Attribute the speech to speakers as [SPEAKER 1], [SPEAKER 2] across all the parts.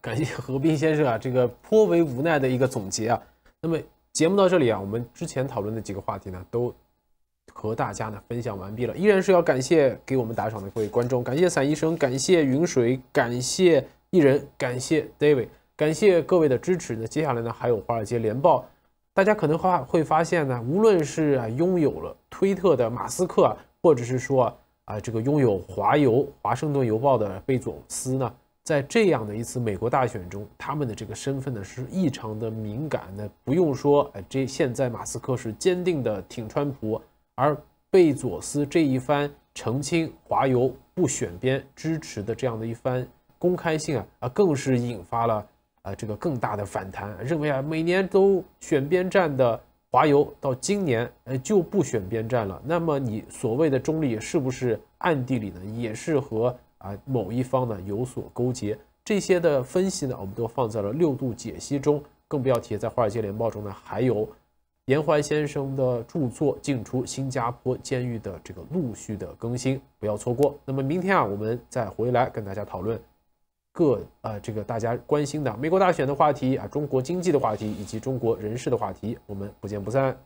[SPEAKER 1] 感谢何斌先生啊，这个颇为无奈的一个总结啊。那么节目到这里啊，我们之前讨论的几个话题呢，都和大家呢分享完毕了。依然是要感谢给我们打赏的各位观众，感谢伞医生，感谢云水，感谢艺人，感谢 David， 感谢各位的支持呢。接下来呢，还有华尔街联报。大家可能会发现呢，无论是拥有了推特的马斯克，或者是说这个拥有华盛顿邮报的贝佐斯呢，在这样的一次美国大选中，他们的这个身份呢是异常的敏感的。不用说，现在马斯克是坚定的挺川普，而贝佐斯这一番澄清华邮不选边支持的这样的一番公开性更是引发了这个更大的反弹，认为每年都选边站的华邮到今年就不选边站了。那么你所谓的中立是不是暗地里呢也是和某一方呢有所勾结？这些的分析呢我们都放在了6度解析中，更不要提在华尔街联报中呢还有严怀先生的著作进出新加坡监狱的这个陆续的更新，不要错过。那么明天我们再回来跟大家讨论这个大家关心的美国大选的话题中国经济的话题以及中国人事的话题，我们不见不散。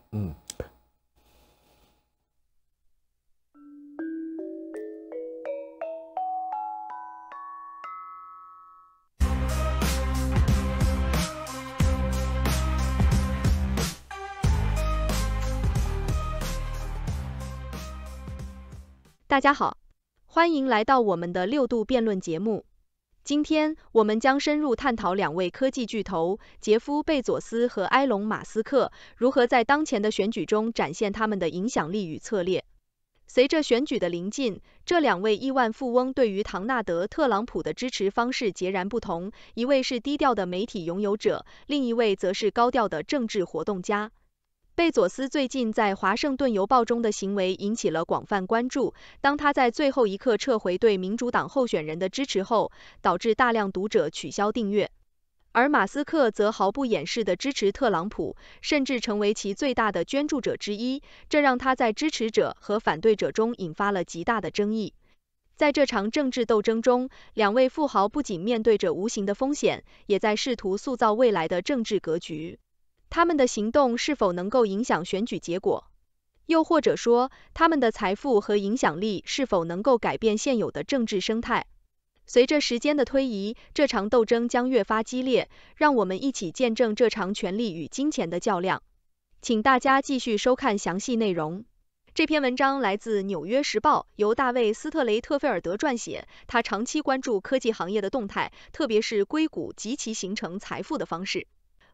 [SPEAKER 2] 大家好，欢迎来到我们的6度辩论节目。今天我们将深入探讨两位科技巨头杰夫·贝佐斯和埃隆·马斯克如何在当前的选举中展现他们的影响力与策略。随着选举的临近，这两位亿万富翁对于唐纳德·特朗普的支持方式截然不同，一位是低调的媒体拥有者，另一位则是高调的政治活动家。贝佐斯最近在华盛顿邮报中的行为引起了广泛关注，当他在最后一刻撤回对民主党候选人的支持后，导致大量读者取消订阅。而马斯克则毫不掩饰地支持特朗普，甚至成为其最大的捐助者之一，这让他在支持者和反对者中引发了极大的争议。在这场政治斗争中，两位富豪不仅面对着无形的风险，也在试图塑造未来的政治格局。他们的行动是否能够影响选举结果？又或者说，他们的财富和影响力是否能够改变现有的政治生态？随着时间的推移，这场斗争将越发激烈，让我们一起见证这场权力与金钱的较量。请大家继续收看详细内容。这篇文章来自《纽约时报》，由大卫·斯特雷特菲尔德撰写。他长期关注科技行业的动态，特别是硅谷及其形成财富的方式。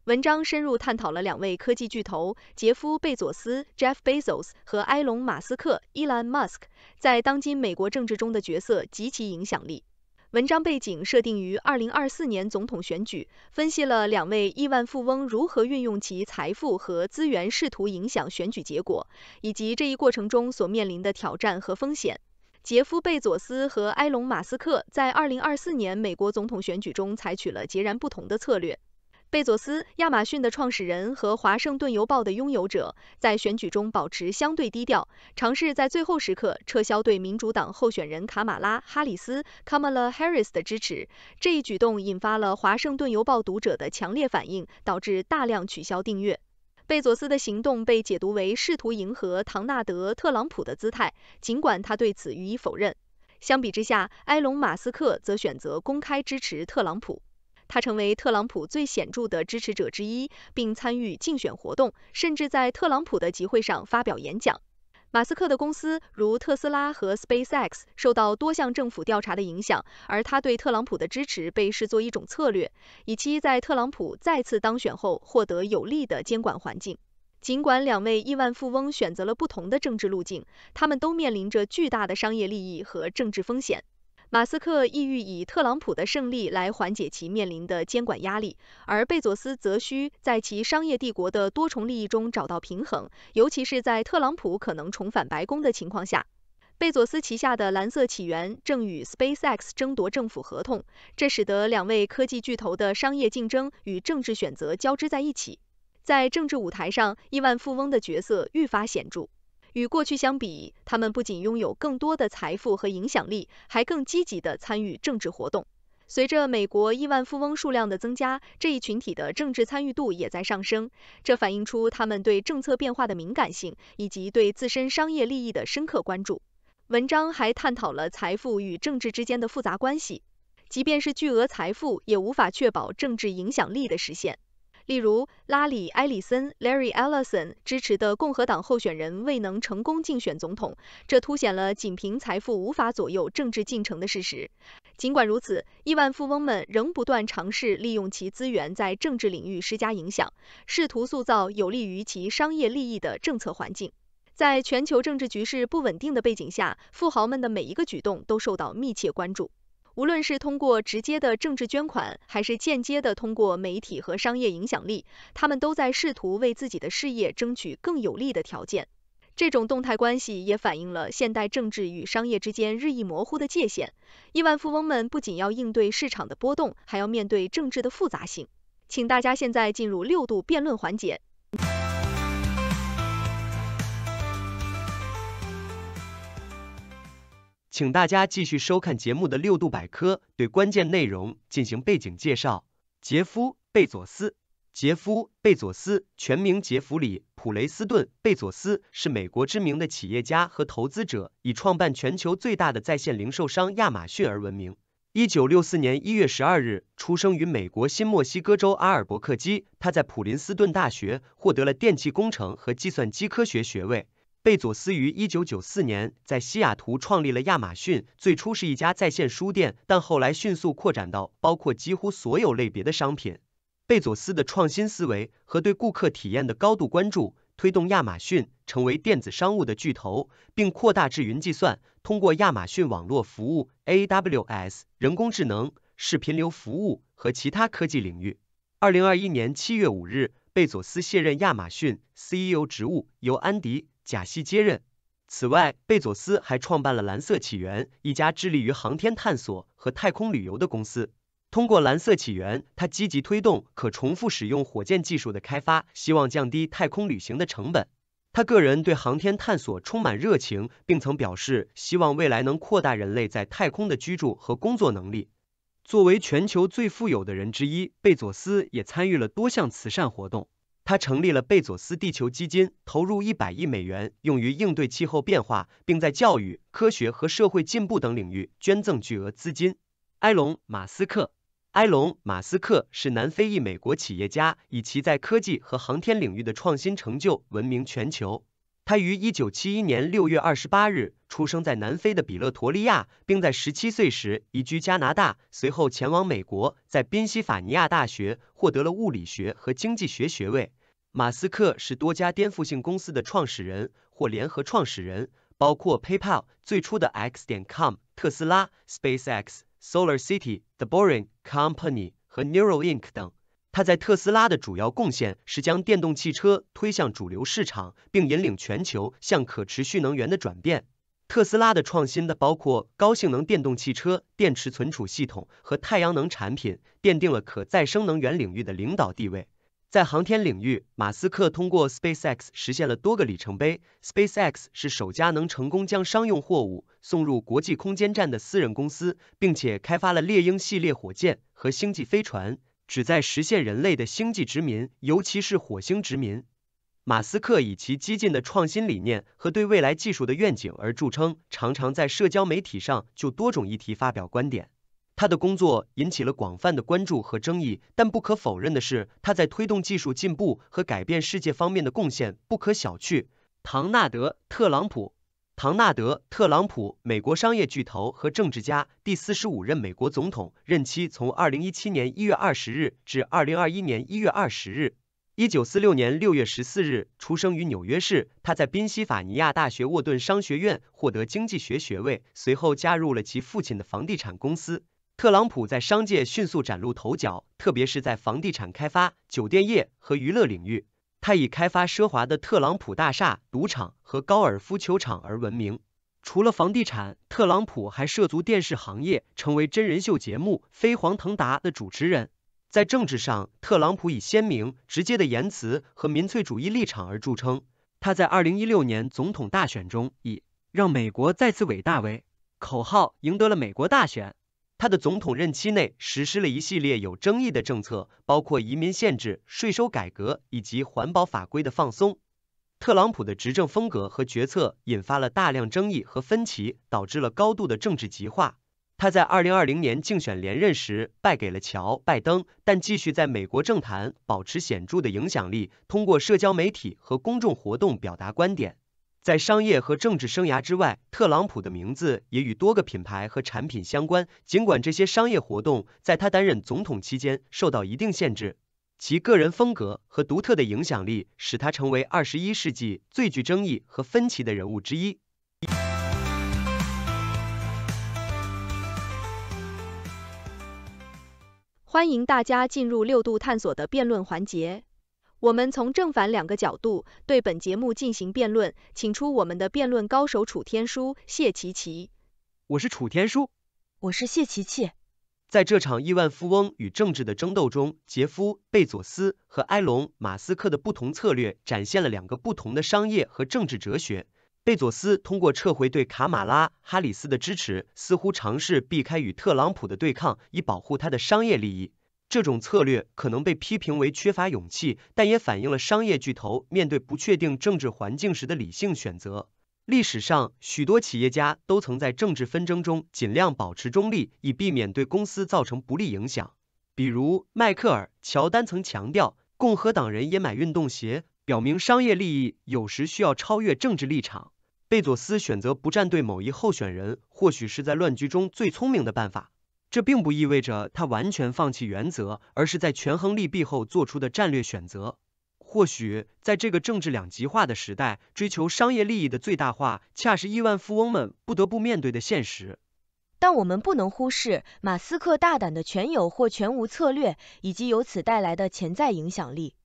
[SPEAKER 2] 文章深入探讨了两位科技巨头杰夫·贝佐斯 （Jeff Bezos） 和埃隆·马斯克 （Elon Musk） 在当今美国政治中的角色及其影响力。文章背景设定于2024年总统选举，分析了两位亿万富翁如何运用其财富和资源试图影响选举结果，以及这一过程中所面临的挑战和风险。杰夫·贝佐斯和埃隆·马斯克在2024年美国总统选举中采取了截然不同的策略。贝佐斯，亚马逊的创始人和华盛顿邮报的拥有者，在选举中保持相对低调，尝试在最后时刻撤销对民主党候选人卡马拉·哈里斯 （Kamala Harris） 的支持。这一举动引发了华盛顿邮报读者的强烈反应，导致大量取消订阅。贝佐斯的行动被解读为试图迎合唐纳德·特朗普的姿态，尽管他对此予以否认。相比之下，埃隆·马斯克则选择公开支持特朗普。他成为特朗普最显著的支持者之一，并参与竞选活动，甚至在特朗普的集会上发表演讲。马斯克的公司如特斯拉和 SpaceX 受到多项政府调查的影响，而他对特朗普的支持被视作一种策略，以期在特朗普再次当选后获得有利的监管环境。尽管两位亿万富翁选择了不同的政治路径，他们都面临着巨大的商业利益和政治风险。马斯克意欲以特朗普的胜利来缓解其面临的监管压力，而贝佐斯则需在其商业帝国的多重利益中找到平衡，尤其是在特朗普可能重返白宫的情况下。贝佐斯旗下的蓝色起源正与 SpaceX 争夺政府合同，这使得两位科技巨头的商业竞争与政治选择交织在一起。在政治舞台上，亿万富翁的角色愈发显著。与过去相比，他们不仅拥有更多的财富和影响力，还更积极地参与政治活动。随着美国亿万富翁数量的增加，这一群体的政治参与度也在上升，这反映出他们对政策变化的敏感性，以及对自身商业利益的深刻关注。文章还探讨了财富与政治之间的复杂关系，即便是巨额财富，也无法确保政治影响力的实现。例如，拉里·埃里森 （Larry Ellison） 支持的共和党候选人未能成功竞选总统，这凸显了仅凭财富无法左右政治进程的事实。尽管如此，亿万富翁们仍不断尝试利用其资源在政治领域施加影响，试图塑造有利于其商业利益的政策环境。在全球政治局势不稳定的背景下，富豪们的每一个举动都受到密切关注。无论是通过直接的政治捐款，还是间接的通过媒体和商业影响力，他们都在试图为自己的事业争取更有利的条件。这种动态关系也反映了现代政治与商业之间日益模糊的界限。亿万富翁们不仅要应对市场的波动，还要面对政治的复杂性。请大家现在进入6度辩论环节。
[SPEAKER 3] 请大家继续收看节目的6度百科，对关键内容进行背景介绍。杰夫·贝佐斯。杰夫·贝佐斯，全名杰弗里·普雷斯顿·贝佐斯，是美国知名的企业家和投资者，以创办全球最大的在线零售商亚马逊而闻名。1964年1月12日，出生于美国新墨西哥州阿尔伯克基，他在普林斯顿大学获得了电气工程和计算机科学学位。贝佐斯于1994年在西雅图创立了亚马逊，最初是一家在线书店，但后来迅速扩展到包括几乎所有类别的商品。贝佐斯的创新思维和对顾客体验的高度关注，推动亚马逊成为电子商务的巨头，并扩大至云计算，通过亚马逊网络服务 AWS、人工智能、视频流服务和其他科技领域。2021年7月5日，贝佐斯卸任亚马逊 CEO 职务，由安迪·贾西接任。此外，贝佐斯还创办了蓝色起源，一家致力于航天探索和太空旅游的公司。通过蓝色起源，他积极推动可重复使用火箭技术的开发，希望降低太空旅行的成本。他个人对航天探索充满热情，并曾表示希望未来能扩大人类在太空的居住和工作能力。作为全球最富有的人之一，贝佐斯也参与了多项慈善活动。他成立了贝佐斯地球基金，投入100亿美元用于应对气候变化，并在教育、科学和社会进步等领域捐赠巨额资金。埃隆·马斯克。埃隆·马斯克是南非裔美国企业家，以其在科技和航天领域的创新成就闻名全球。他于1971年6月28日出生在南非的比勒陀利亚，并在17岁时移居加拿大，随后前往美国，在宾夕法尼亚大学获得了物理学和经济学学位。马斯克是多家颠覆性公司的创始人或联合创始人，包括 PayPal 最初的 X.com、特斯拉、SpaceX、SolarCity、The Boring Company 和 Neuralink 等。他在特斯拉的主要贡献是将电动汽车推向主流市场，并引领全球向可持续能源的转变。特斯拉的创新包括高性能电动汽车、电池存储系统和太阳能产品，奠定了可再生能源领域的领导地位。在航天领域，马斯克通过 SpaceX 实现了多个里程碑。SpaceX 是首家能成功将商用货物送入国际空间站的私人公司，并且开发了猎鹰系列火箭和星际飞船，旨在实现人类的星际殖民，尤其是火星殖民。马斯克以其激进的创新理念和对未来技术的愿景而著称，常常在社交媒体上就多种议题发表观点。他的工作引起了广泛的关注和争议，但不可否认的是，他在推动技术进步和改变世界方面的贡献不可小觑。唐纳德·特朗普。唐纳德·特朗普，美国商业巨头和政治家，第45任美国总统，任期从2017年1月20日至2021年1月20日。1946年6月14日出生于纽约市，他在宾夕法尼亚大学沃顿商学院获得经济学学位，随后加入了其父亲的房地产公司。特朗普在商界迅速崭露头角，特别是在房地产开发、酒店业和娱乐领域。他以开发奢华的特朗普大厦、赌场和高尔夫球场而闻名。除了房地产，特朗普还涉足电视行业，成为真人秀节目《飞黄腾达》的主持人。在政治上，特朗普以鲜明、直接的言辞和民粹主义立场而著称。他在2016年总统大选中以“让美国再次伟大”为口号赢得了美国大选。他的总统任期内实施了一系列有争议的政策，包括移民限制、税收改革以及环保法规的放松。特朗普的执政风格和决策引发了大量争议和分歧，导致了高度的政治极化。他在2020年竞选连任时败给了乔·拜登，但继续在美国政坛保持显著的影响力，通过社交媒体和公众活动表达观点。在商业和政治生涯之外，特朗普的名字也与多个品牌和产品相关，尽管这些商业活动在他担任总统期间受到一定限制。其个人风格和独特的影响力使他成为21世纪最具争议和分歧的人物之一。
[SPEAKER 2] 欢迎大家进入六度探索的辩论环节。我们从正反两个角度对本节目进行辩论，请出我们的辩论高手楚天舒、谢琪琪。
[SPEAKER 3] 我是楚天舒，
[SPEAKER 4] 我是谢琪琪。
[SPEAKER 3] 在这场亿万富翁与政治的争斗中，杰夫·贝佐斯和埃隆·马斯克的不同策略展现了两个不同的商业和政治哲学。贝佐斯通过撤回对卡马拉·哈里斯的支持，似乎尝试避开与特朗普的对抗，以保护他的商业利益。这种策略可能被批评为缺乏勇气，但也反映了商业巨头面对不确定政治环境时的理性选择。历史上，许多企业家都曾在政治纷争中尽量保持中立，以避免对公司造成不利影响。比如，迈克尔·乔丹曾强调，共和党人也买运动鞋，表明商业利益有时需要超越政治立场。贝佐斯选择不站队某一候选人，或许是在乱局中最聪明的办法。这并不意味着他完全放弃原则，而是在权衡利弊后做出的战略选择。或许在这个政治两极化的时代，追求商业利益的最大化，恰是亿万富翁们不得不面对的现实。
[SPEAKER 4] 但我们不能忽视马斯克大胆的全有或全无策略，以及由此带来的潜在影响力。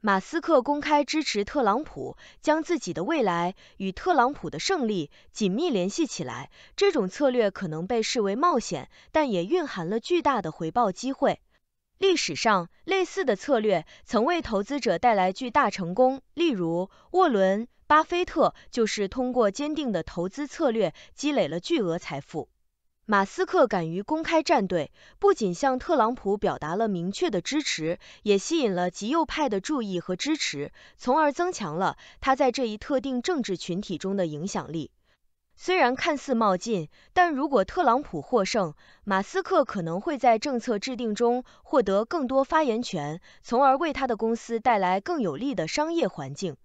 [SPEAKER 4] 马斯克公开支持特朗普，将自己的未来与特朗普的胜利紧密联系起来。这种策略可能被视为冒险，但也蕴含了巨大的回报机会。历史上，类似的策略曾为投资者带来巨大成功，例如沃伦·巴菲特就是通过坚定的投资策略积累了巨额财富。马斯克敢于公开站队，不仅向特朗普表达了明确的支持，也吸引了极右派的注意和支持，从而增强了他在这一特定政治群体中的影响力。虽然看似冒进，但如果特朗普获胜，马斯克可能会在政策制定中获得更多发言权，从而为他的公司带来更有利的商业环境。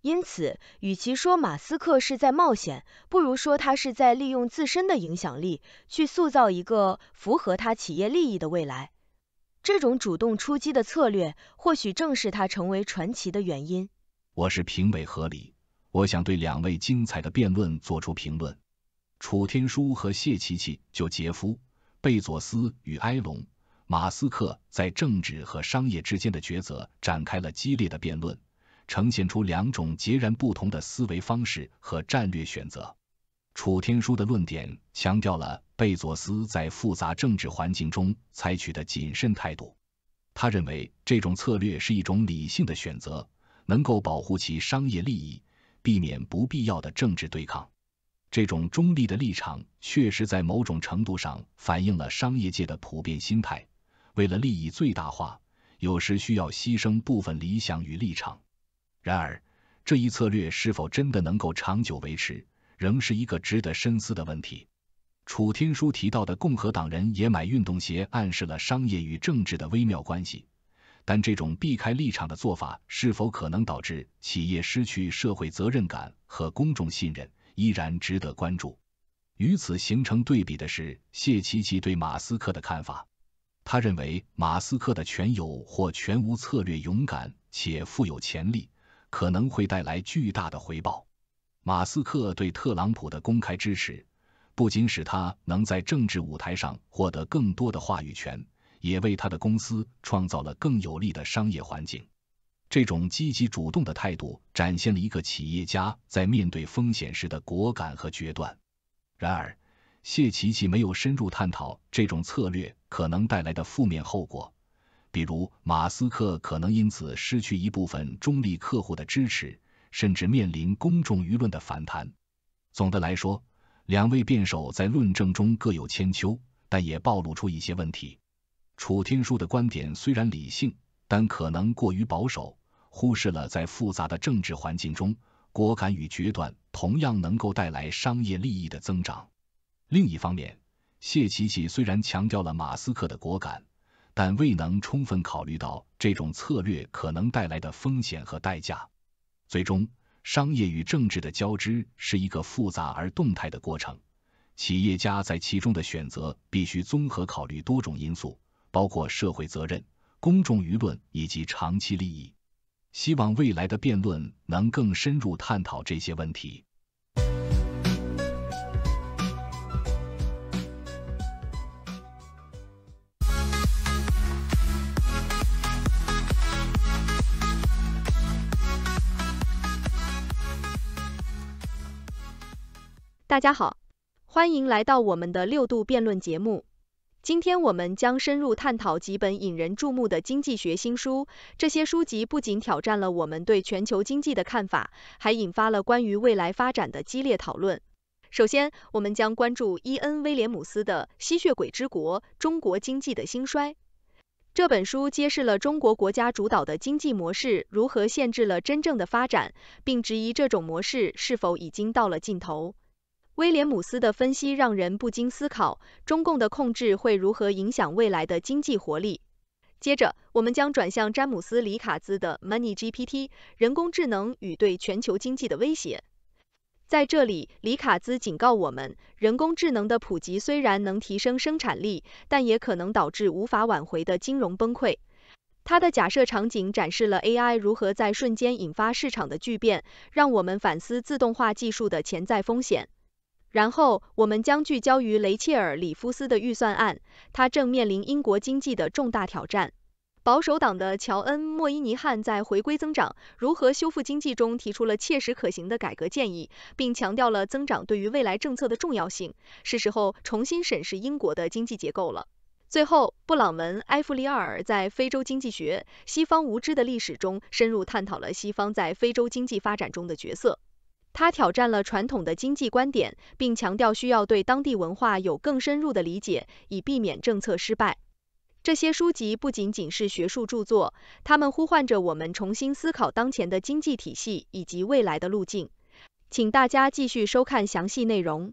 [SPEAKER 4] 因此，与其说马斯克是在冒险，不如说他是在利用自身的影响力，去塑造一个符合他企业利益的未来。这种主动出击的策略，或许正是他成为传奇的原因。
[SPEAKER 5] 我是评委合理，我想对两位精彩的辩论做出评论。楚天舒和谢琪琪就杰夫·贝佐斯与埃隆·马斯克在政治和商业之间的抉择展开了激烈的辩论，呈现出两种截然不同的思维方式和战略选择。楚天舒的论点强调了贝佐斯在复杂政治环境中采取的谨慎态度。他认为这种策略是一种理性的选择，能够保护其商业利益，避免不必要的政治对抗。这种中立的立场确实在某种程度上反映了商业界的普遍心态，为了利益最大化，有时需要牺牲部分理想与立场。然而，这一策略是否真的能够长久维持，仍是一个值得深思的问题。楚天舒提到的共和党人也买运动鞋暗示了商业与政治的微妙关系，但这种避开立场的做法是否可能导致企业失去社会责任感和公众信任，依然值得关注。与此形成对比的是谢琪琪对马斯克的看法。他认为马斯克的全有或全无策略勇敢且富有潜力，可能会带来巨大的回报。马斯克对特朗普的公开支持，不仅使他能在政治舞台上获得更多的话语权，也为他的公司创造了更有利的商业环境。这种积极主动的态度展现了一个企业家在面对风险时的果敢和决断。然而，谢琪琪没有深入探讨这种策略可能带来的负面后果，比如马斯克可能因此失去一部分中立客户的支持，甚至面临公众舆论的反弹。总的来说，两位辩手在论证中各有千秋，但也暴露出一些问题。楚天舒的观点虽然理性，但可能过于保守，忽视了在复杂的政治环境中，果敢与决断同样能够带来商业利益的增长。另一方面，谢奇奇虽然强调了马斯克的果敢，但未能充分考虑到这种策略可能带来的风险和代价。最终，商业与政治的交织是一个复杂而动态的过程，企业家在其中的选择必须综合考虑多种因素，包括社会责任、公众舆论以及长期利益。希望未来的辩论能更深入探讨这些问题。
[SPEAKER 2] 大家好，欢迎来到我们的6度辩论节目。今天我们将深入探讨几本引人注目的经济学新书，这些书籍不仅挑战了我们对全球经济的看法，还引发了关于未来发展的激烈讨论。首先，我们将关注伊恩·威廉姆斯的《吸血鬼之国：中国经济的兴衰》。这本书揭示了中国国家主导的经济模式如何限制了真正的发展，并质疑这种模式是否已经到了尽头。威廉姆斯的分析让人不禁思考，中共的控制会如何影响未来的经济活力。接着，我们将转向詹姆斯·里卡兹的 Money GPT 人工智能与对全球经济的威胁。在这里，里卡兹警告我们，人工智能的普及虽然能提升生产力，但也可能导致无法挽回的金融崩溃。他的假设场景展示了 AI 如何在瞬间引发市场的巨变，让我们反思自动化技术的潜在风险。然后，我们将聚焦于雷切尔·里夫斯的预算案，他正面临英国经济的重大挑战。保守党的乔恩·莫伊尼汉在回归增长、如何修复经济中提出了切实可行的改革建议，并强调了增长对于未来政策的重要性。是时候重新审视英国的经济结构了。最后，布朗文·埃弗利奥尔在《非洲经济学：西方无知的历史》中深入探讨了西方在非洲经济发展中的角色。他挑战了传统的经济观点，并强调需要对当地文化有更深入的理解，以避免政策失败。这些书籍不仅仅是学术著作，他们呼唤着我们重新思考当前的经济体系以及未来的路径。请大家继续收看详细内容。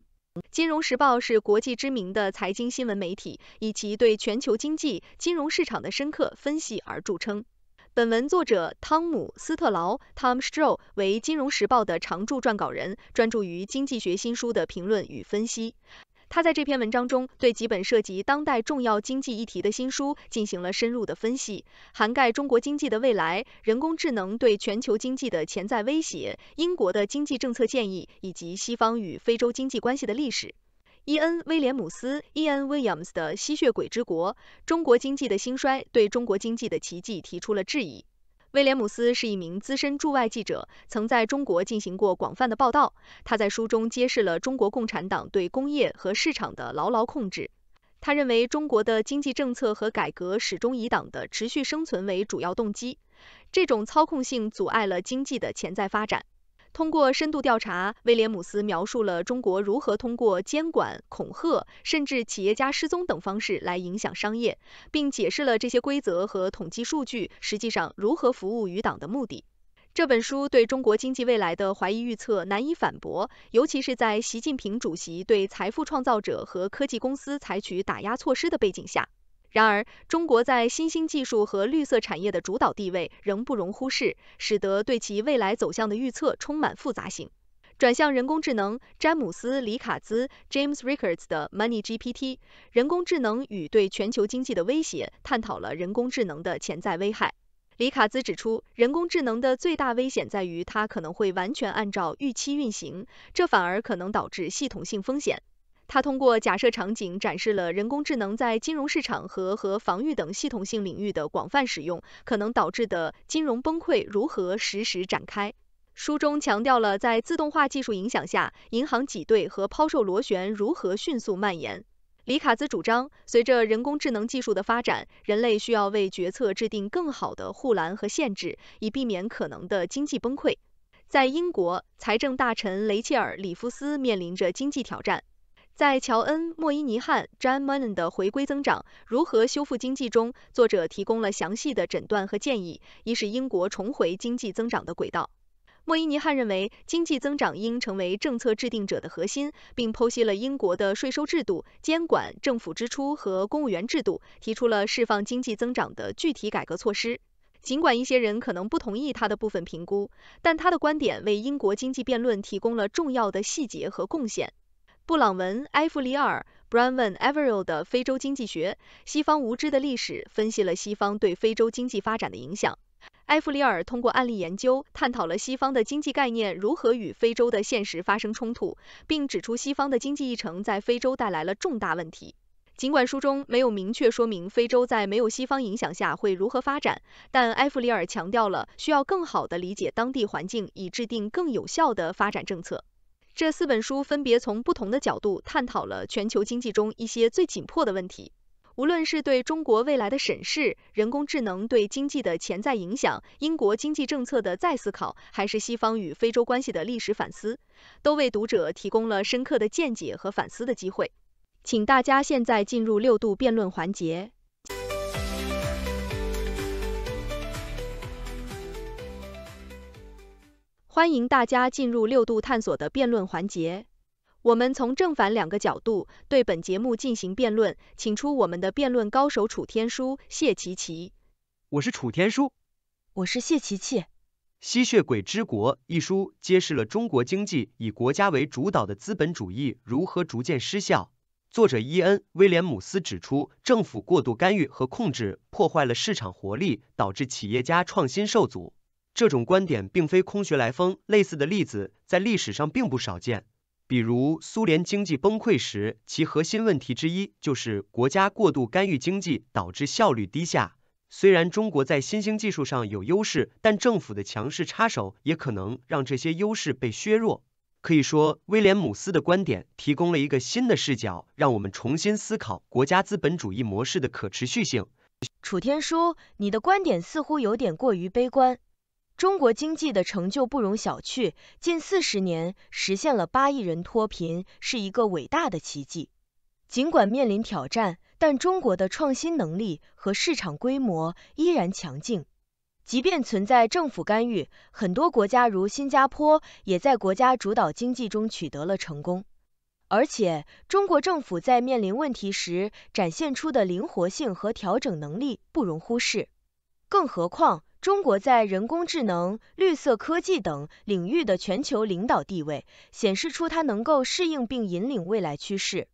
[SPEAKER 2] 金融时报是国际知名的财经新闻媒体，以其对全球经济、金融市场的深刻分析而著称。本文作者汤姆·斯特劳 （Tom Stroh） 为《金融时报》的常驻撰稿人，专注于经济学新书的评论与分析。他在这篇文章中对几本涉及当代重要经济议题的新书进行了深入的分析，涵盖中国经济的未来、人工智能对全球经济的潜在威胁、英国的经济政策建议以及西方与非洲经济关系的历史。伊恩·威廉姆斯 （Ian Williams） 的《吸血鬼之国：中国经济的兴衰》对中国经济的奇迹提出了质疑。威廉姆斯是一名资深驻外记者，曾在中国进行过广泛的报道。他在书中揭示了中国共产党对工业和市场的牢牢控制。他认为中国的经济政策和改革始终以党的持续生存为主要动机，这种操控性阻碍了经济的潜在发展。通过深度调查，威廉姆斯描述了中国如何通过监管、恐吓，甚至企业家失踪等方式来影响商业，并解释了这些规则和统计数据实际上如何服务于党的目的。这本书对中国经济未来的怀疑预测难以反驳，尤其是在习近平主席对财富创造者和科技公司采取打压措施的背景下。然而，中国在新兴技术和绿色产业的主导地位仍不容忽视，使得对其未来走向的预测充满复杂性。转向人工智能，詹姆斯·里卡兹 （James Rickards） 的 Money GPT 人工智能与对全球经济的威胁，探讨了人工智能的潜在危害。里卡兹指出，人工智能的最大危险在于它可能会完全按照预期运行，这反而可能导致系统性风险。他通过假设场景展示了人工智能在金融市场和防御等系统性领域的广泛使用可能导致的金融崩溃如何实时展开。书中强调了在自动化技术影响下，银行挤兑和抛售螺旋如何迅速蔓延。里卡兹主张，随着人工智能技术的发展，人类需要为决策制定更好的护栏和限制，以避免可能的经济崩溃。在英国，财政大臣雷切尔·里夫斯面临着经济挑战。在乔恩·莫伊尼汉 John Moynihan 的回归增长如何修复经济中，作者提供了详细的诊断和建议，以使英国重回经济增长的轨道。莫伊尼汉认为，经济增长应成为政策制定者的核心，并剖析了英国的税收制度、监管政府支出和公务员制度，提出了释放经济增长的具体改革措施。尽管一些人可能不同意他的部分评估，但他的观点为英国经济辩论提供了重要的细节和贡献。布朗文·埃弗里尔 Bronwyn Averill 的《非洲经济学：西方无知的历史》分析了西方对非洲经济发展的影响。埃弗里尔通过案例研究，探讨了西方的经济概念如何与非洲的现实发生冲突，并指出西方的经济议程在非洲带来了重大问题。尽管书中没有明确说明非洲在没有西方影响下会如何发展，但埃弗里尔强调了需要更好地理解当地环境，以制定更有效的发展政策。这4本书分别从不同的角度探讨了全球经济中一些最紧迫的问题。无论是对中国未来的审视、人工智能对经济的潜在影响、英国经济政策的再思考，还是西方与非洲关系的历史反思，都为读者提供了深刻的见解和反思的机会。请大家现在进入6度辩论环节。欢迎大家进入6度探索的辩论环节。我们从正反2个角度对本节目进行辩论，请出我们的辩论高手楚天舒、谢琪琪。
[SPEAKER 3] 我是楚天舒。
[SPEAKER 4] 我是谢琪琪。
[SPEAKER 3] 吸血鬼之国一书揭示了中国经济以国家为主导的资本主义如何逐渐失效。作者伊恩·威廉姆斯指出，政府过度干预和控制破坏了市场活力，导致企业家创新受阻。这种观点并非空穴来风，类似的例子在历史上并不少见。比如苏联经济崩溃时，其核心问题之一就是国家过度干预经济，导致效率低下。虽然中国在新兴技术上有优势，但政府的强势插手也可能让这些优势被削弱。可以说，威廉姆斯的观点提供了一个新的视角，让我们重新思考国家资本主义模式的可持续性。
[SPEAKER 4] 楚天舒，你的观点似乎有点过于悲观。中国经济的成就不容小觑，近40年实现了8亿人脱贫，是一个伟大的奇迹。尽管面临挑战，但中国的创新能力和市场规模依然强劲。即便存在政府干预，很多国家如新加坡也在国家主导经济中取得了成功。而且，中国政府在面临问题时展现出的灵活性和调整能力不容忽视。更何况，中国在人工智能、绿色科技等领域的全球领导地位，显示出它能够适应并引领未来趋势。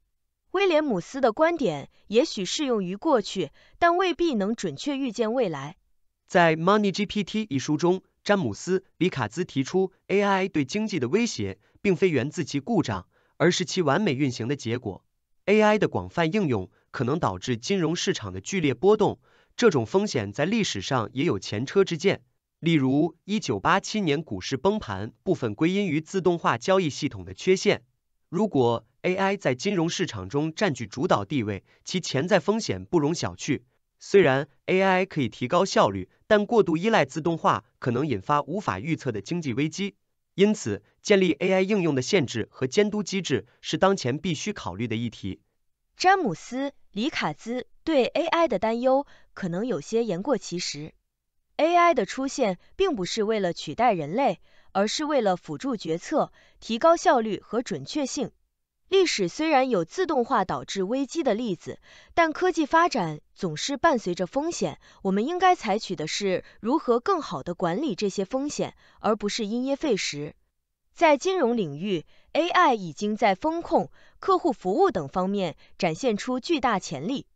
[SPEAKER 4] 威廉姆斯的观点也许适用于过去，但未必能准确预见未来。
[SPEAKER 3] 在 MoneyGPT 一书中，詹姆斯·里卡兹提出 AI 对经济的威胁并非源自其故障，而是其完美运行的结果。AI 的广泛应用可能导致金融市场的剧烈波动，这种风险在历史上也有前车之鉴。例如1987年股市崩盘，部分归因于自动化交易系统的缺陷。如果 AI 在金融市场中占据主导地位，其潜在风险不容小觑。虽然 AI 可以提高效率，但过度依赖自动化可能引发无法预测的经济危机。因此，建立 AI 应用的限制和监督机制是当前必须考虑的议题。
[SPEAKER 4] 詹姆斯·里卡兹对 AI 的担忧可能有些言过其实。AI 的出现并不是为了取代人类，而是为了辅助决策，提高效率和准确性。历史虽然有自动化导致危机的例子，但科技发展总是伴随着风险，我们应该采取的是如何更好地管理这些风险，而不是因噎废食。在金融领域， AI 已经在风控、客户服务等方面展现出巨大潜力。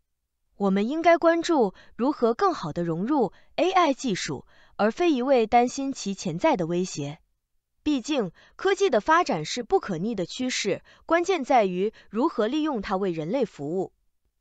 [SPEAKER 4] 我们应该关注如何更好地融入 AI 技术，而非一味担心其潜在的威胁。毕竟，科技的发展是不可逆的趋势，关键在于如何利用它为人类服务。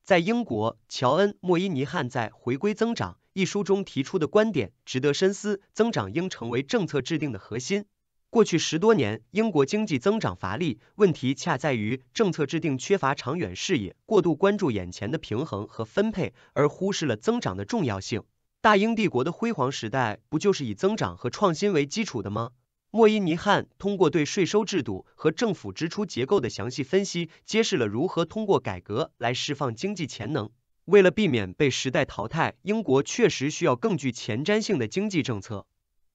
[SPEAKER 3] 在英国，乔恩·莫伊尼汉在《回归增长》一书中提出的观点值得深思，增长应成为政策制定的核心。过去10多年，英国经济增长乏力，问题恰在于政策制定缺乏长远视野，过度关注眼前的平衡和分配，而忽视了增长的重要性。大英帝国的辉煌时代不就是以增长和创新为基础的吗？莫伊尼汉通过对税收制度和政府支出结构的详细分析，揭示了如何通过改革来释放经济潜能。为了避免被时代淘汰，英国确实需要更具前瞻性的经济政策。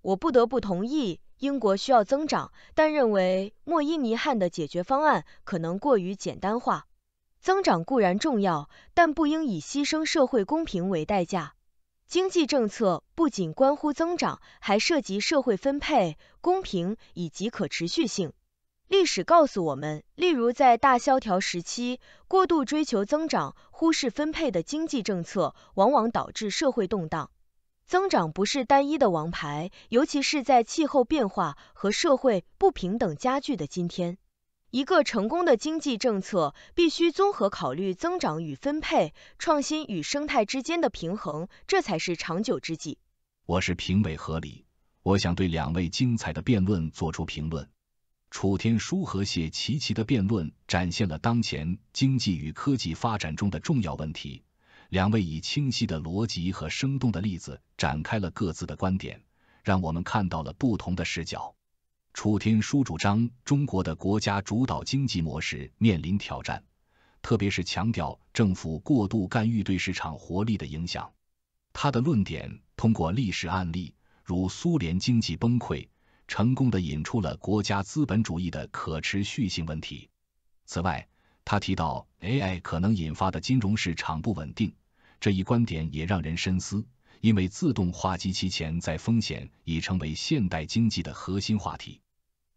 [SPEAKER 4] 我不得不同意，英国需要增长，但认为莫伊尼汉的解决方案可能过于简单化。增长固然重要，但不应以牺牲社会公平为代价。经济政策不仅关乎增长，还涉及社会分配、公平以及可持续性。历史告诉我们，例如在大萧条时期，过度追求增长、忽视分配的经济政策，往往导致社会动荡。增长不是单一的王牌，尤其是在气候变化和社会不平等加剧的今天。一个成功的经济政策必须综合考虑增长与分配、创新与生态之间的平衡，这才是长久之计。
[SPEAKER 5] 我是评委合理，我想对两位精彩的辩论做出评论。楚天舒和谢琪琪的辩论展现了当前经济与科技发展中的重要问题。两位以清晰的逻辑和生动的例子展开了各自的观点，让我们看到了不同的视角。楚天舒主张中国的国家主导经济模式面临挑战，特别是强调政府过度干预对市场活力的影响。他的论点通过历史案例，如苏联经济崩溃，成功地引出了国家资本主义的可持续性问题。此外，他提到 AI 可能引发的金融市场不稳定，这一观点也让人深思，因为自动化及其潜在风险已成为现代经济的核心话题。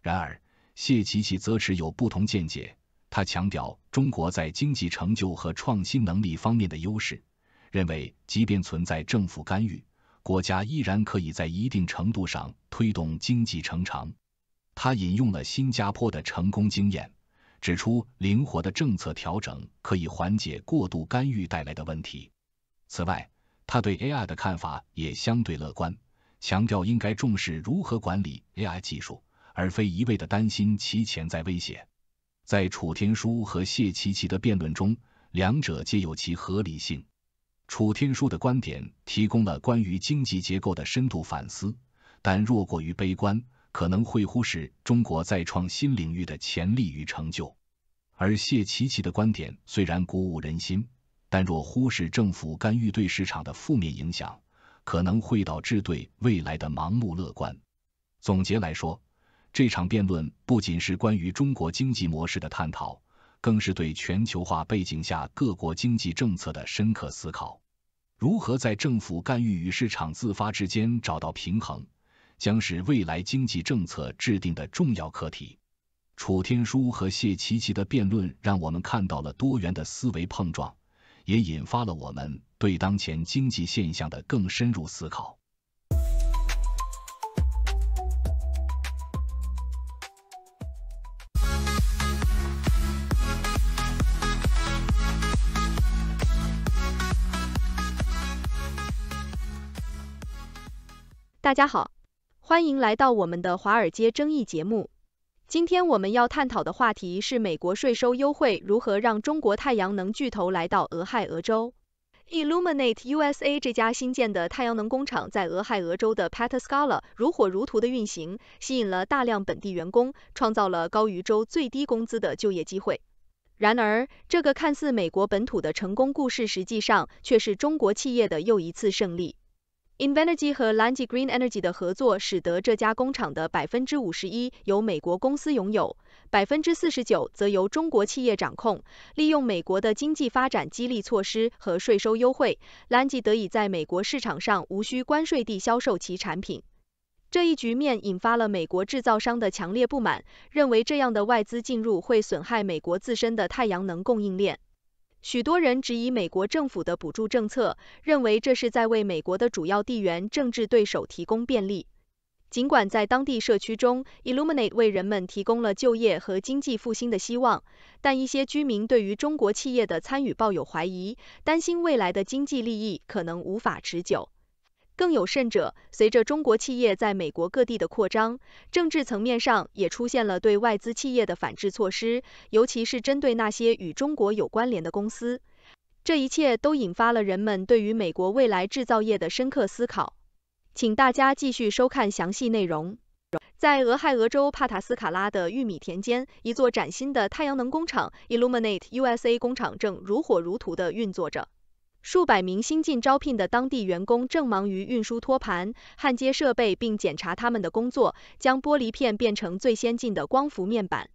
[SPEAKER 5] 然而，谢琪琪则持有不同见解，他强调中国在经济成就和创新能力方面的优势，认为即便存在政府干预，国家依然可以在一定程度上推动经济成长。他引用了新加坡的成功经验，指出灵活的政策调整可以缓解过度干预带来的问题。此外，他对 AI 的看法也相对乐观，强调应该重视如何管理 AI 技术，而非一味地担心其潜在威胁。在楚天舒和谢琪琪的辩论中，两者皆有其合理性。楚天舒的观点提供了关于经济结构的深度反思，但若过于悲观，可能会忽视中国在创新领域的潜力与成就。而谢琪琪的观点虽然鼓舞人心，但若忽视政府干预对市场的负面影响，可能会导致对未来的盲目乐观。总结来说，这场辩论不仅是关于中国经济模式的探讨，更是对全球化背景下各国经济政策的深刻思考。如何在政府干预与市场自发之间找到平衡，将是未来经济政策制定的重要课题。楚天舒和谢琪琪的辩论让我们看到了多元的思维碰撞，也引发了我们对当前经济现象的更深入思考。
[SPEAKER 2] 大家好，欢迎来到我们的华尔街争议节目。今天我们要探讨的话题是美国税收优惠如何让中国太阳能巨头来到俄亥俄州。Illuminate USA 这家新建的太阳能工厂在俄亥俄州的 Pataskala 如火如荼的运行，吸引了大量本地员工，创造了高于州最低工资的就业机会。然而，这个看似美国本土的成功故事，实际上却是中国企业的又一次胜利。Invenergy 和 Lange Green Energy 的合作，使得这家工厂的 51% 由美国公司拥有， 49% 则由中国企业掌控。利用美国的经济发展激励措施和税收优惠， Lange 得以在美国市场上无需关税地销售其产品。这一局面引发了美国制造商的强烈不满，认为这样的外资进入会损害美国自身的太阳能供应链。许多人质疑美国政府的补助政策，认为这是在为美国的主要地缘政治对手提供便利。尽管在当地社区中 ，Illuminate 为人们提供了就业和经济复兴的希望，但一些居民对于中国企业的参与抱有怀疑，担心未来的经济利益可能无法持久。更有甚者，随着中国企业在美国各地的扩张，政治层面上也出现了对外资企业的反制措施，尤其是针对那些与中国有关联的公司。这一切都引发了人们对于美国未来制造业的深刻思考。请大家继续收看详细内容。在俄亥俄州帕塔斯卡拉的玉米田间，一座崭新的太阳能工厂 Illuminate USA 工厂正如火如荼地运作着。数百名新晋招聘的当地员工正忙于运输托盘、焊接设备并检查他们的工作，将玻璃片变成最先进的光伏面板。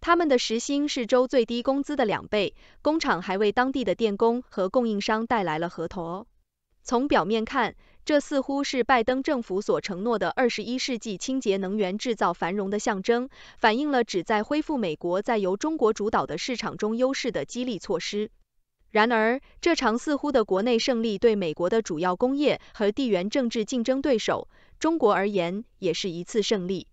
[SPEAKER 2] 他们的时薪是州最低工资的2倍，工厂还为当地的电工和供应商带来了合同。从表面看，这似乎是拜登政府所承诺的21世纪清洁能源制造繁荣的象征，反映了旨在恢复美国在由中国主导的市场中优势的激励措施。然而，这场似乎的国内胜利对美国的主要工业和地缘政治竞争对手中国而言也是一次胜利。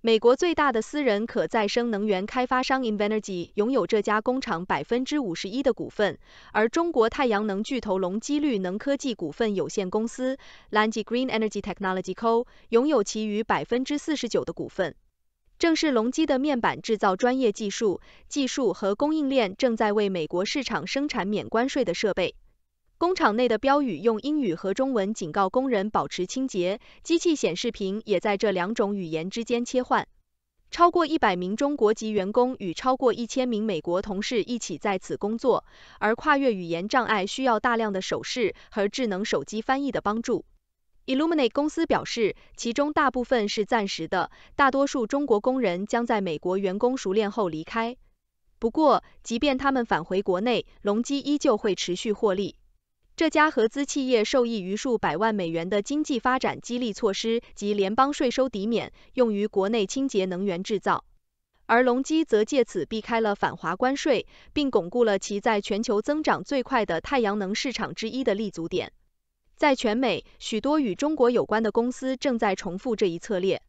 [SPEAKER 2] 美国最大的私人可再生能源开发商 Invenergy 拥有这家工厂51%的股份，而中国太阳能巨头隆基绿能科技股份有限公司 Lanji Green Energy Technology Co. 拥有其余49%的股份。正是隆基的面板制造专业技术和供应链正在为美国市场生产免关税的设备。工厂内的标语用英语和中文警告工人保持清洁，机器显示屏也在这2种语言之间切换。超过100名中国籍员工与超过1000名美国同事一起在此工作，而跨越语言障碍需要大量的手势和智能手机翻译的帮助。Illuminate 公司表示，其中大部分是暂时的，大多数中国工人将在美国员工熟练后离开。不过，即便他们返回国内，隆基依旧会持续获利。这家合资企业受益于数百万美元的经济发展激励措施及联邦税收抵免，用于国内清洁能源制造。而隆基则借此避开了反华关税，并巩固了其在全球增长最快的太阳能市场之一的立足点。在全美，许多与中国有关的公司正在重复这一策略。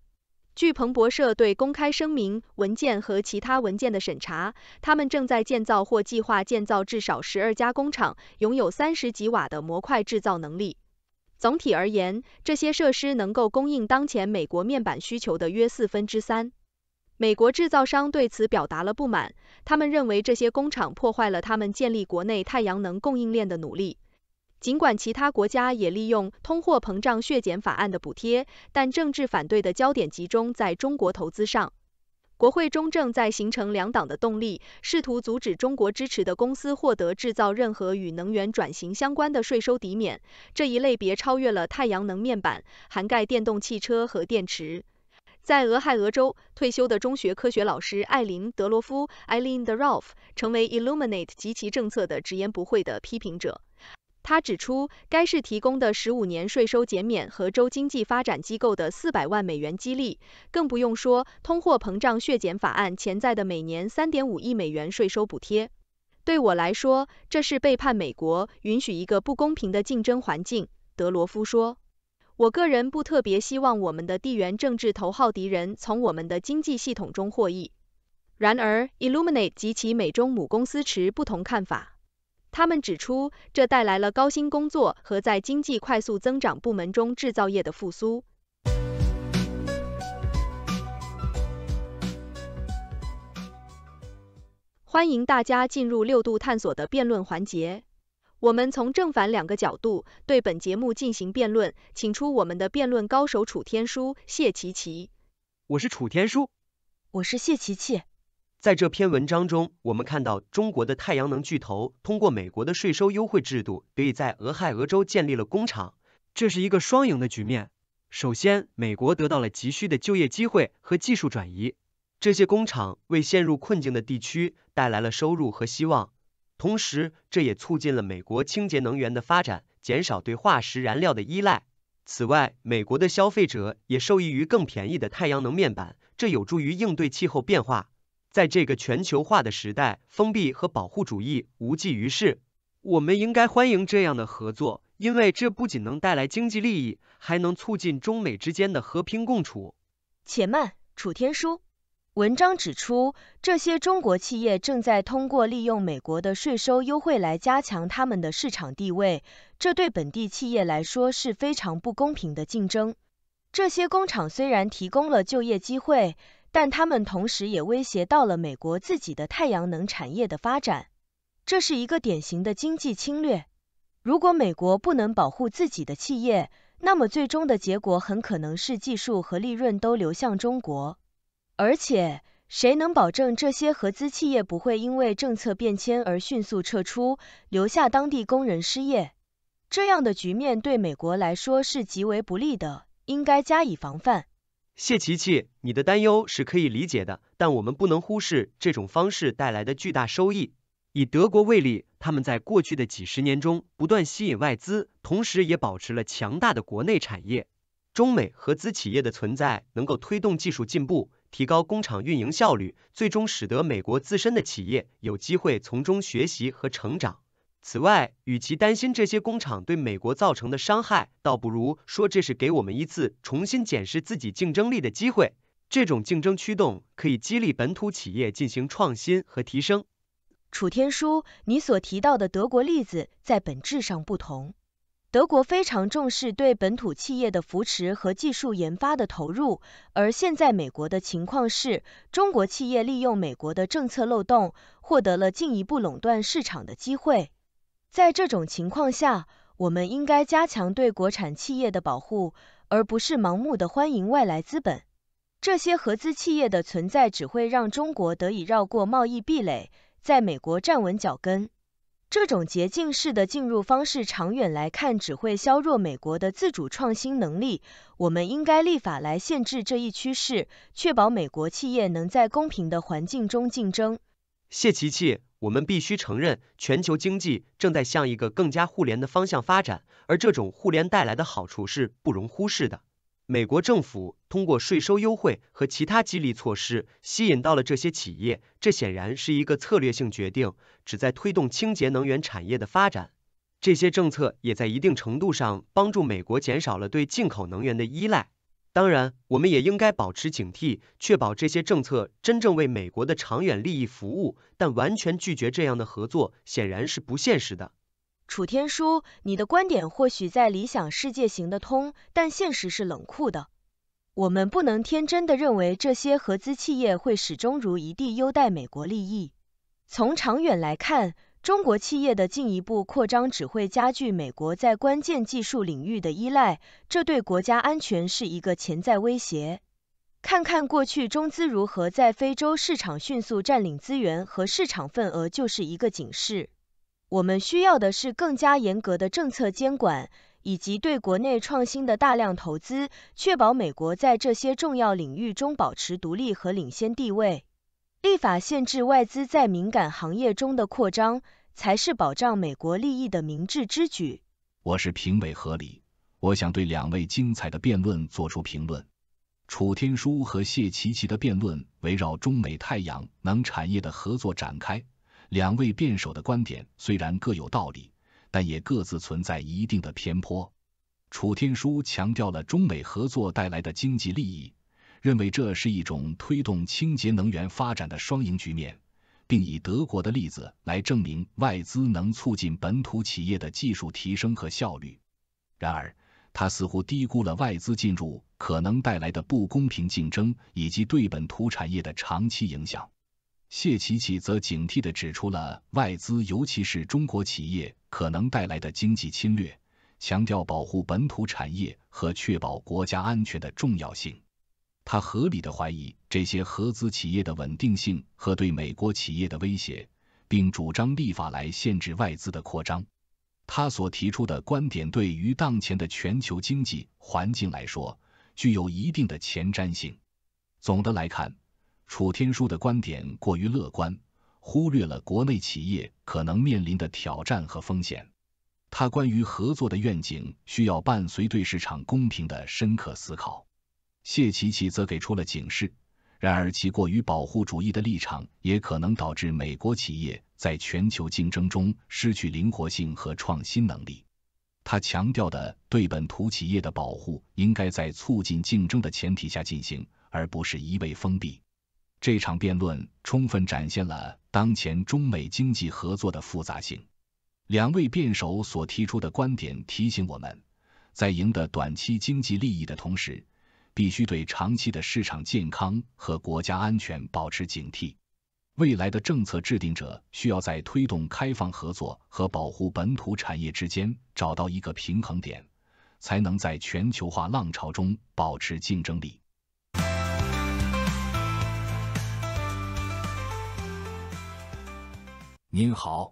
[SPEAKER 2] 据彭博社对公开声明、文件和其他文件的审查，他们正在建造或计划建造至少12家工厂，拥有30吉瓦的模块制造能力。总体而言，这些设施能够供应当前美国面板需求的约3/4。美国制造商对此表达了不满，他们认为这些工厂破坏了他们建立国内太阳能供应链的努力。尽管其他国家也利用通货膨胀削减法案的补贴，但政治反对的焦点集中在中国投资上。国会中正在形成2党的动力，试图阻止中国支持的公司获得制造任何与能源转型相关的税收抵免。这一类别超越了太阳能面板，涵盖电动汽车和电池。在俄亥俄州退休的中学科学老师艾琳·德罗夫 （Eileen de Rolf） 成为 Illuminate 及其政策的直言不讳的批评者。他指出，该市提供的15年税收减免和州经济发展机构的400万美元激励，更不用说通货膨胀削减法案潜在的每年3.5亿美元税收补贴。对我来说，这是背叛美国，允许一个不公平的竞争环境，德罗夫说。我个人不特别希望我们的地缘政治头号敌人从我们的经济系统中获益。然而 ，Illuminate 及其美中母公司持不同看法。他们指出，这带来了高薪工作和在经济快速增长部门中制造业的复苏。欢迎大家进入6度探索的辩论环节。我们从正反2个角度对本节目进行辩论，请出我们的辩论高手楚天舒、谢琪琪。
[SPEAKER 3] 我是楚天舒，
[SPEAKER 4] 我是谢琪琪。
[SPEAKER 3] 在这篇文章中，我们看到中国的太阳能巨头通过美国的税收优惠制度，得以在俄亥俄州建立了工厂，这是一个双赢的局面。首先，美国得到了急需的就业机会和技术转移，这些工厂为陷入困境的地区带来了收入和希望，同时这也促进了美国清洁能源的发展，减少对化石燃料的依赖。此外，美国的消费者也受益于更便宜的太阳能面板，这有助于应对气候变化。在这个全球化的时代，封闭和保护主义无济于事。我们应该欢迎这样的合作，因为这不仅能带来经济利益，还能促进中美之间的和平共处。
[SPEAKER 4] 且慢，楚天舒。文章指出，这些中国企业正在通过利用美国的税收优惠来加强他们的市场地位，这对本地企业来说是非常不公平的竞争。这些工厂虽然提供了就业机会，但他们同时也威胁到了美国自己的太阳能产业的发展，这是一个典型的经济侵略。如果美国不能保护自己的企业，那么最终的结果很可能是技术和利润都流向中国。而且，谁能保证这些合资企业不会因为政策变迁而迅速撤出，留下当地工人失业？这样的局面对美国来说是极为不利的，应该加以防范。
[SPEAKER 3] 谢琪琪，你的担忧是可以理解的，但我们不能忽视这种方式带来的巨大收益。以德国为例，他们在过去的几十年中不断吸引外资，同时也保持了强大的国内产业。中美合资企业的存在能够推动技术进步，提高工厂运营效率，最终使得美国自身的企业有机会从中学习和成长。此外，与其担心这些工厂对美国造成的伤害，倒不如说这是给我们一次重新检视自己竞争力的机会。这种竞争驱动可以激励本土企业进行创新和提升。
[SPEAKER 4] 楚天舒，你所提到的德国例子在本质上不同。德国非常重视对本土企业的扶持和技术研发的投入，而现在美国的情况是，中国企业利用美国的政策漏洞，获得了进一步垄断市场的机会。在这种情况下，我们应该加强对国产企业的保护，而不是盲目的欢迎外来资本。这些合资企业的存在只会让中国得以绕过贸易壁垒，在美国站稳脚跟。这种捷径式的进入方式长远来看只会削弱美国的自主创新能力。我们应该立法来限制这一趋势，确保美国企业能在公平的环境中竞争。
[SPEAKER 3] 谢琪琪，我们必须承认，全球经济正在向一个更加互联的方向发展，而这种互联带来的好处是不容忽视的。美国政府通过税收优惠和其他激励措施吸引到了这些企业，这显然是一个策略性决定，旨在推动清洁能源产业的发展。这些政策也在一定程度上帮助美国减少了对进口能源的依赖。当然，我们也应该保持警惕，确保这些政策真正为美国的长远利益服务，但完全拒绝这样的合作显然是不现实的。
[SPEAKER 4] 楚天舒，你的观点或许在理想世界行得通，但现实是冷酷的。我们不能天真的认为这些合资企业会始终如一地优待美国利益。从长远来看，中国企业的进一步扩张只会加剧美国在关键技术领域的依赖，这对国家安全是一个潜在威胁。看看过去中资如何在非洲市场迅速占领资源和市场份额就是一个警示。我们需要的是更加严格的政策监管，以及对国内创新的大量投资，确保美国在这些重要领域中保持独立和领先地位。立法限制外资在敏感行业中的扩张，才是保障美国利益的明智之举。
[SPEAKER 5] 我是评委合理，我想对两位精彩的辩论做出评论。楚天舒和谢琪琪的辩论围绕中美太阳能产业的合作展开，两位辩手的观点虽然各有道理，但也各自存在一定的偏颇。楚天舒强调了中美合作带来的经济利益，认为这是一种推动清洁能源发展的双赢局面，并以德国的例子来证明外资能促进本土企业的技术提升和效率。然而，他似乎低估了外资进入可能带来的不公平竞争以及对本土产业的长期影响。谢琪琪则警惕地指出了外资尤其是中国企业可能带来的经济侵略，强调保护本土产业和确保国家安全的重要性。他合理地怀疑这些合资企业的稳定性和对美国企业的威胁，并主张立法来限制外资的扩张。他所提出的观点对于当前的全球经济环境来说，具有一定的前瞻性。总的来看，楚天舒的观点过于乐观，忽略了国内企业可能面临的挑战和风险。他关于合作的愿景需要伴随对市场公平的深刻思考。谢琪琪则给出了警示，然而其过于保护主义的立场也可能导致美国企业在全球竞争中失去灵活性和创新能力。他强调的对本土企业的保护应该在促进竞争的前提下进行，而不是一味封闭。这场辩论充分展现了当前中美经济合作的复杂性。两位辩手所提出的观点提醒我们，在赢得短期经济利益的同时，必须对长期的市场健康和国家安全保持警惕。未来的政策制定者需要在推动开放合作和保护本土产业之间找到一个平衡点，才能在全球化浪潮中保持竞争力。您好，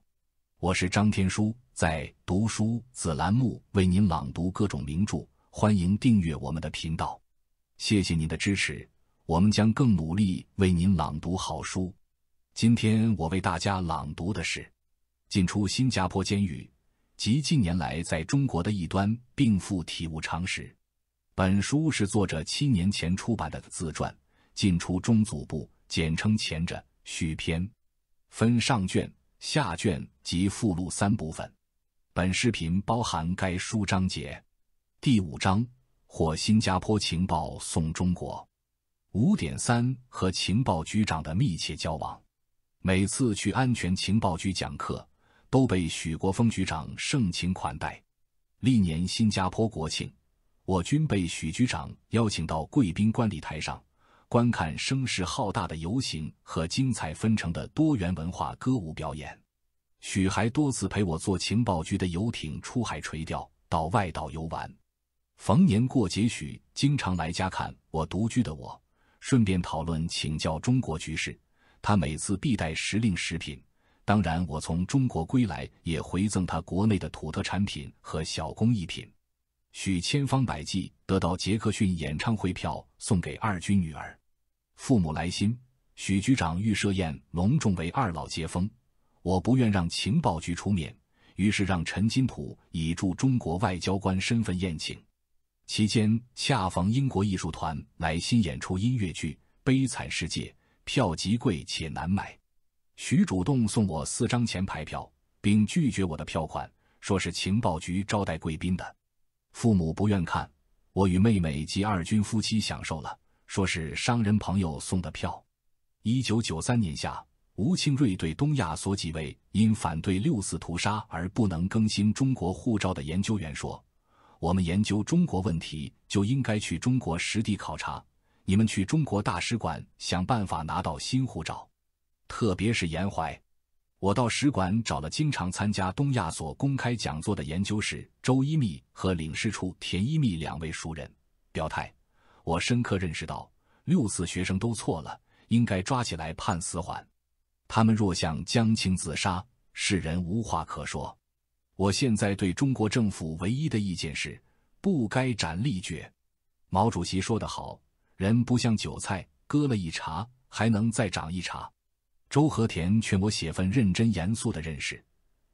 [SPEAKER 5] 我是张天书，在读书子栏目为您朗读各种名著，欢迎订阅我们的频道。谢谢您的支持，我们将更努力为您朗读好书。今天我为大家朗读的是《进出新加坡监狱及近年来在中国的异端并复体悟常识》。本书是作者7年前出版的自传《进出中组部》，简称前者续篇，分上卷、下卷及附录3部分。本视频包含该书章节。第5章，获新加坡情报送中国。5.3 和情报局长的密切交往。每次去安全情报局讲课，都被许国峰局长盛情款待。历年新加坡国庆，我均被许局长邀请到贵宾观礼台上，观看声势浩大的游行和精彩纷呈的多元文化歌舞表演。许还多次陪我坐情报局的游艇出海垂钓，到外岛游玩。逢年过节，许经常来家看我独居的我，顺便讨论请教中国局势。他每次必带时令食品，当然我从中国归来也回赠他国内的土特产品和小工艺品。许千方百计得到杰克逊演唱会票送给2军女儿。父母来信，许局长欲设宴隆重为2老接风，我不愿让情报局出面，于是让陈金土以驻中国外交官身份宴请。期间恰逢英国艺术团来新演出音乐剧《悲惨世界》，票极贵且难买。许主动送我4张前排票，并拒绝我的票款，说是情报局招待贵宾的。父母不愿看，我与妹妹及2军夫妻享受了，说是商人朋友送的票。1993年夏，吴庆瑞对东亚所几位因反对6·4屠杀而不能更新中国护照的研究员说，我们研究中国问题就应该去中国实地考察，你们去中国大使馆想办法拿到新护照。特别是沿淮，我到使馆找了经常参加东亚所公开讲座的研究室周一密和领事处田一密2位熟人，表态我深刻认识到6·4学生都错了，应该抓起来判死缓。他们若向江青自杀，世人无话可说。我现在对中国政府唯一的意见是，不该斩立决。毛主席说得好，人不像韭菜，割了一茬还能再长一茬。周和田劝我写份认真严肃的认识，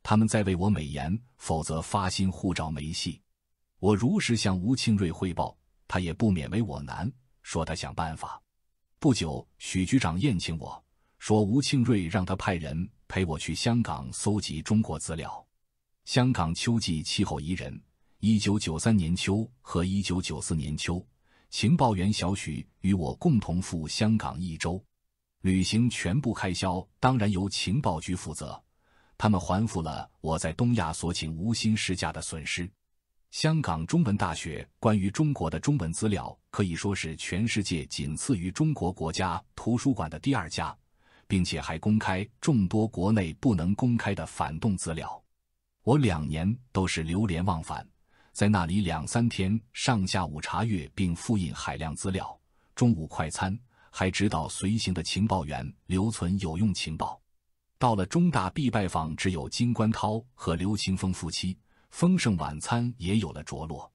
[SPEAKER 5] 他们在为我美言，否则发新护照没戏。我如实向吴庆瑞汇报，他也不勉为我难，说他想办法。不久，许局长宴请我，说吴庆瑞让他派人陪我去香港搜集中国资料。香港秋季气候宜人，1993年秋和1994年秋，情报员小许与我共同赴香港1周，旅行全部开销当然由情报局负责，他们还付了我在东亚所请无薪事假的损失。香港中文大学关于中国的中文资料可以说是全世界仅次于中国国家图书馆的第2家，并且还公开众多国内不能公开的反动资料。我2年都是流连忘返，在那里2、3天上下午查阅并复印海量资料，中午快餐，还指导随行的情报员留存有用情报。到了中大必拜访只有金观涛和刘清峰夫妻，丰盛晚餐也有了着落。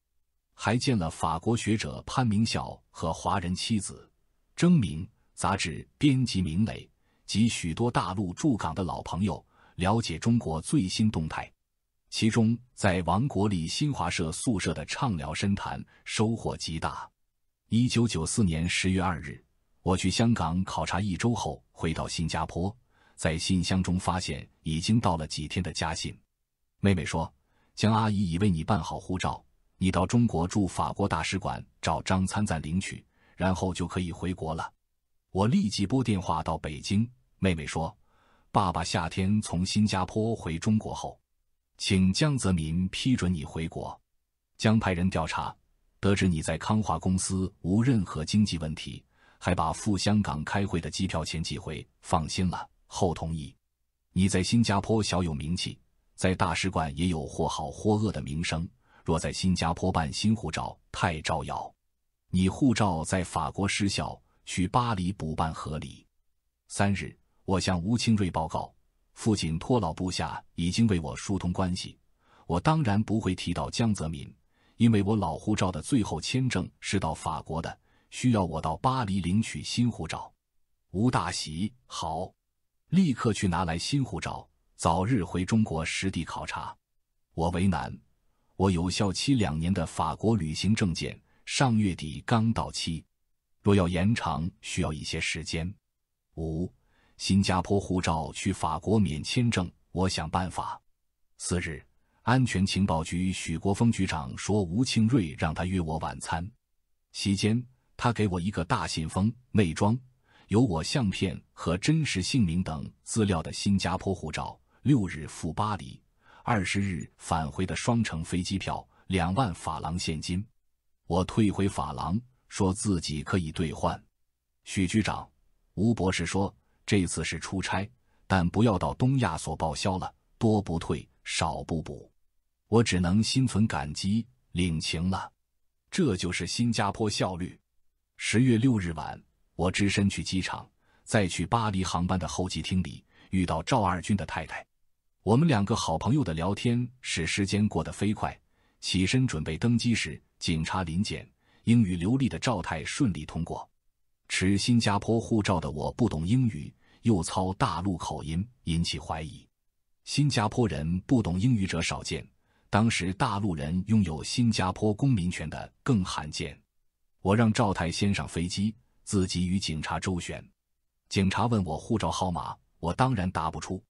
[SPEAKER 5] 还见了法国学者潘明孝和华人妻子征明，杂志编辑明磊及许多大陆驻港的老朋友，了解中国最新动态。其中在王国立新华社宿舍的畅聊深谈收获极大。1994年10月2日，我去香港考察1周后回到新加坡，在信箱中发现已经到了几天的家信。妹妹说，江阿姨已为你办好护照，你到中国驻法国大使馆找张参赞领取，然后就可以回国了。我立即拨电话到北京，妹妹说，爸爸夏天从新加坡回中国后，请江泽民批准你回国。江派人调查，得知你在康华公司无任何经济问题，还把赴香港开会的机票钱寄回，放心了，后同意。你在新加坡小有名气，在大使馆也有或好或恶的名声，若在新加坡办新护照，太招摇。你护照在法国失效，去巴黎补办合理。3日，我向吴清瑞报告，父亲托老部下已经为我疏通关系。我当然不会提到江泽民，因为我老护照的最后签证是到法国的，需要我到巴黎领取新护照。吴大喜，好，立刻去拿来新护照，早日回中国实地考察。我为难，我有效期2年的法国旅行证件上月底刚到期，若要延长，需要一些时间。5. 新加坡护照去法国免签证，我想办法。4日，安全情报局许国峰局长说吴庆瑞让他约我晚餐，席间他给我一个大信封，内装有我相片和真实姓名等资料的新加坡护照，6日赴巴黎，20日返回的双程飞机票，2万法郎现金。我退回法郎，说自己可以兑换。许局长，吴博士说这次是出差，但不要到东亚所报销了，多不退，少不补。我只能心存感激，领情了。这就是新加坡效率。10月6日晚，我只身去机场，再去巴黎航班的候机厅里遇到赵二军的太太。我们2个好朋友的聊天使时间过得飞快。起身准备登机时，警察临检，英语流利的赵太顺利通过。持新加坡护照的我不懂英语，又操大陆口音，引起怀疑。新加坡人不懂英语者少见，当时大陆人拥有新加坡公民权的更罕见。我让赵太先上飞机，自己与警察周旋。警察问我护照号码，我当然答不出。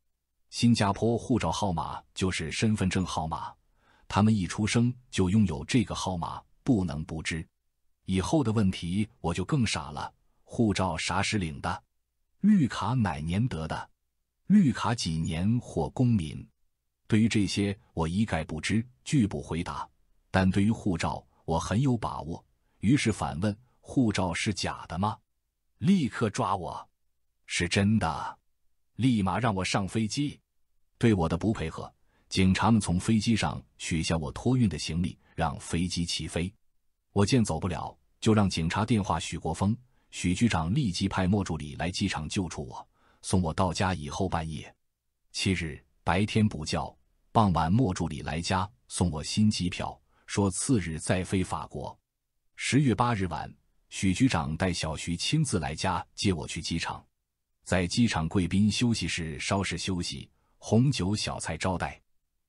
[SPEAKER 5] 新加坡护照号码就是身份证号码，他们一出生就拥有这个号码，不能不知。以后的问题我就更傻了，护照啥时领的？绿卡哪年得的？绿卡几年获公民？对于这些我一概不知，拒不回答。但对于护照我很有把握，于是反问，护照是假的吗？立刻抓我。是真的。立马让我上飞机。对我的不配合，警察们从飞机上取下我托运的行李，让飞机起飞。我见走不了，就让警察电话许国峰，许局长立即派莫助理来机场救出我，送我到家以后半夜。7日白天补觉，傍晚莫助理来家送我新机票，说次日再飞法国。10月8日晚，许局长带小徐亲自来家接我去机场，在机场贵宾休息室稍事休息，红酒小菜招待。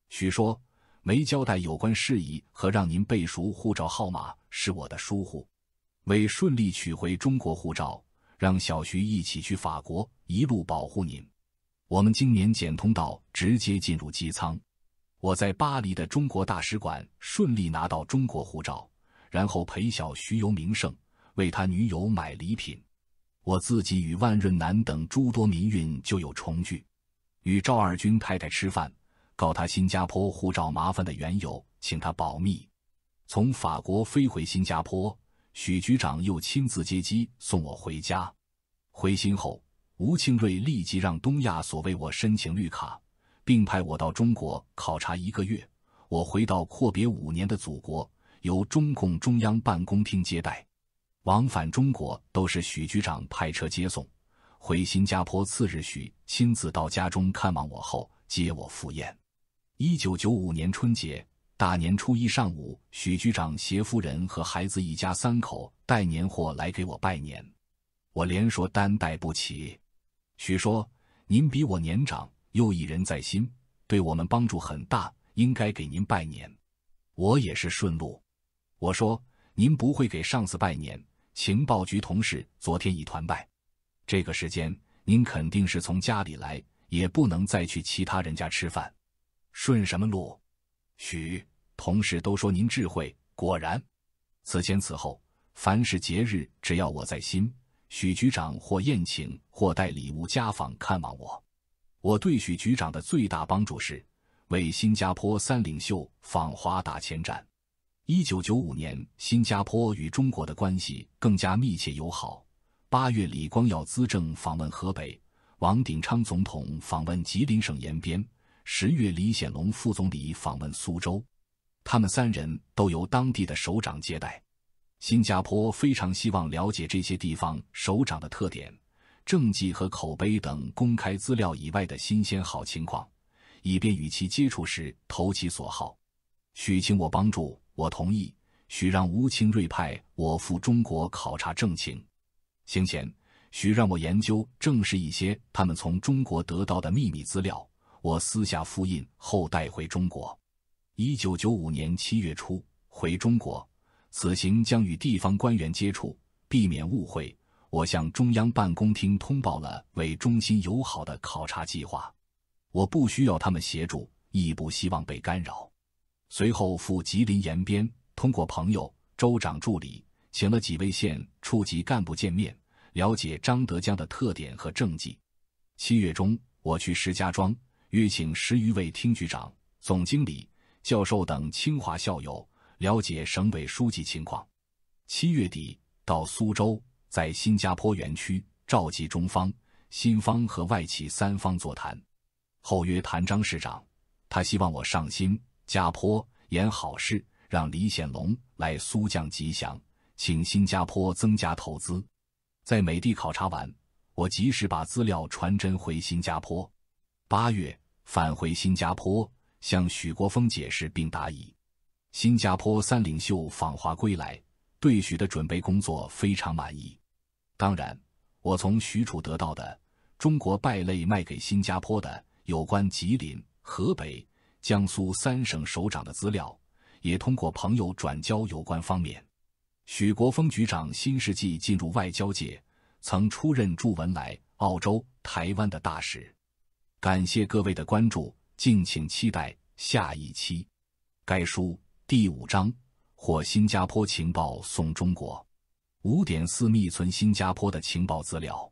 [SPEAKER 5] 许说没交代有关事宜和让您背熟护照号码是我的疏忽，为顺利取回中国护照，让小徐一起去法国，一路保护您。我们经年检通道直接进入机舱。我在巴黎的中国大使馆顺利拿到中国护照，然后陪小徐游名胜，为他女友买礼品。我自己与万润南等诸多民运就有重聚，与赵二军太太吃饭，告他新加坡护照麻烦的缘由，请他保密。从法国飞回新加坡，许局长又亲自接机送我回家。回新后，吴庆瑞立即让东亚所为我申请绿卡，并派我到中国考察1个月。我回到阔别5年的祖国，由中共中央办公厅接待。往返中国都是许局长派车接送。回新加坡次日，许亲自到家中看望我后，接我赴宴。1995年春节大年初1上午，许局长携夫人和孩子一家3口带年货来给我拜年。我连说担待不起。许说，您比我年长，又一人在心，对我们帮助很大，应该给您拜年。我也是顺路。我说，您不会给上司拜年，情报局同事昨天已团拜，这个时间您肯定是从家里来，也不能再去其他人家吃饭。顺什么路？许同事都说您智慧，果然。此前此后，凡是节日，只要我在心，许局长或宴请或带礼物家访看望我。我对许局长的最大帮助是为新加坡3领袖访华打前站。1995年，新加坡与中国的关系更加密切友好。8月，李光耀资政访问河北，王鼎昌总统访问吉林省延边。10月，李显龙副总理访问苏州。他们3人都由当地的首长接待。新加坡非常希望了解这些地方首长的特点、政绩和口碑等公开资料以外的新鲜好情况，以便与其接触时投其所好。许请我帮助，我同意。许让吴清瑞派我赴中国考察政情。行前，许让我研究证实一些他们从中国得到的秘密资料，我私下复印后带回中国。1995年7月初回中国，此行将与地方官员接触，避免误会。我向中央办公厅通报了为中心友好的考察计划，我不需要他们协助，亦不希望被干扰。随后赴吉林延边，通过朋友、州长助理，请了几位县处级干部见面，了解张德江的特点和政绩。7月中，我去石家庄，约请10余位厅局长、总经理、教授等清华校友，了解省委书记情况。7月底到苏州，在新加坡园区召集中方、新方和外企3方座谈。后约谈张市长，他希望我上新加坡演好事，让李显龙来苏降吉祥，请新加坡增加投资。在美地考察完，我及时把资料传真回新加坡。8月返回新加坡，向许国锋解释并答疑。新加坡3领袖访华归来，对许的准备工作非常满意。当然，我从许处得到的中国败类卖给新加坡的有关吉林、河北、江苏3省首长的资料，也通过朋友转交有关方面。许国锋局长新世纪进入外交界，曾出任驻文莱、澳洲、台湾的大使。感谢各位的关注，敬请期待下一期。该书第5章，获新加坡情报送中国，5.4密存新加坡的情报资料。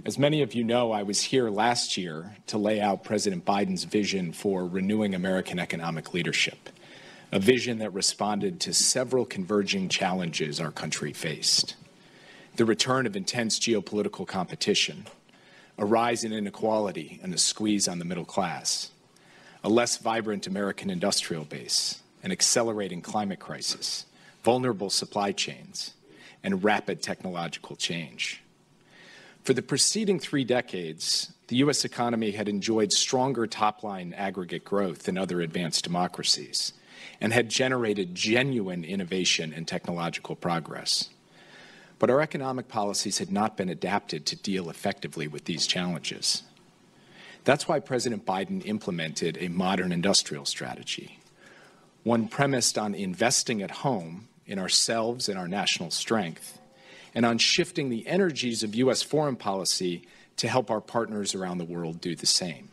[SPEAKER 6] As many of you know, I was here last year to lay out President Biden's vision for renewing American economic leadership, a vision that responded to several converging challenges our country faced. The return of intense geopolitical competition, a rise in inequality and a squeeze on the middle class, a less vibrant American industrial base, an accelerating climate crisis, vulnerable supply chains, and rapid technological change. For the preceding 3 decades, the U.S. economy had enjoyed stronger top-line aggregate growth than other advanced democracies and had generated genuine innovation and technological progress. But our economic policies had not been adapted to deal effectively with these challenges. That's why President Biden implemented a modern industrial strategy, one premised on investing at home in ourselves and our national strength, and on shifting the energies of U.S. foreign policy to help our partners around the world do the same.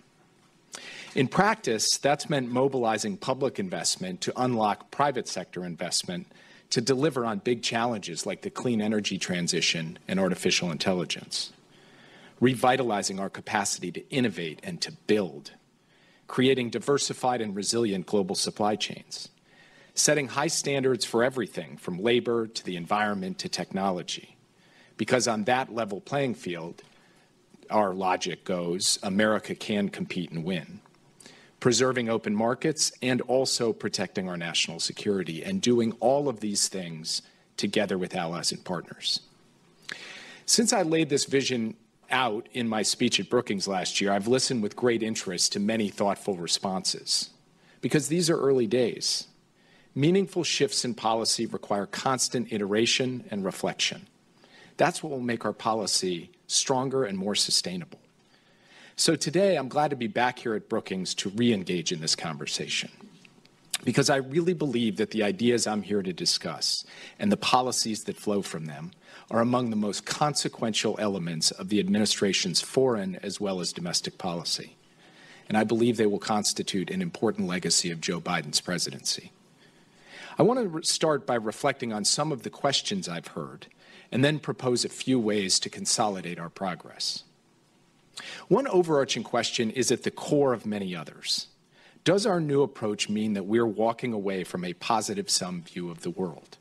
[SPEAKER 6] In practice, that's meant mobilizing public investment to unlock private sector investment to deliver on big challenges like the clean energy transition and artificial intelligence, revitalizing our capacity to innovate and to build, creating diversified and resilient global supply chains, setting high standards for everything from labor to the environment to technology. Because on that level playing field, our logic goes, America can compete and win. Preserving open markets and also protecting our national security, and doing all of these things together with allies and partners. Since I laid this vision out in my speech at Brookings last year, I've listened with great interest to many thoughtful responses. Because these are early days. Meaningful shifts in policy require constant iteration and reflection. That's what will make our policy stronger and more sustainable. So today, I'm glad to be back here at Brookings to re-engage in this conversation, because I really believe that the ideas I'm here to discuss and the policies that flow from them are among the most consequential elements of the administration's foreign as well as domestic policy. And I believe they will constitute an important legacy of Joe Biden's presidency. I want to start by reflecting on some of the questions I've heard, and then propose a few ways to consolidate our progress. One overarching question is at the core of many others. Does our new approach mean that we're walking away from a positive-sum view of the world?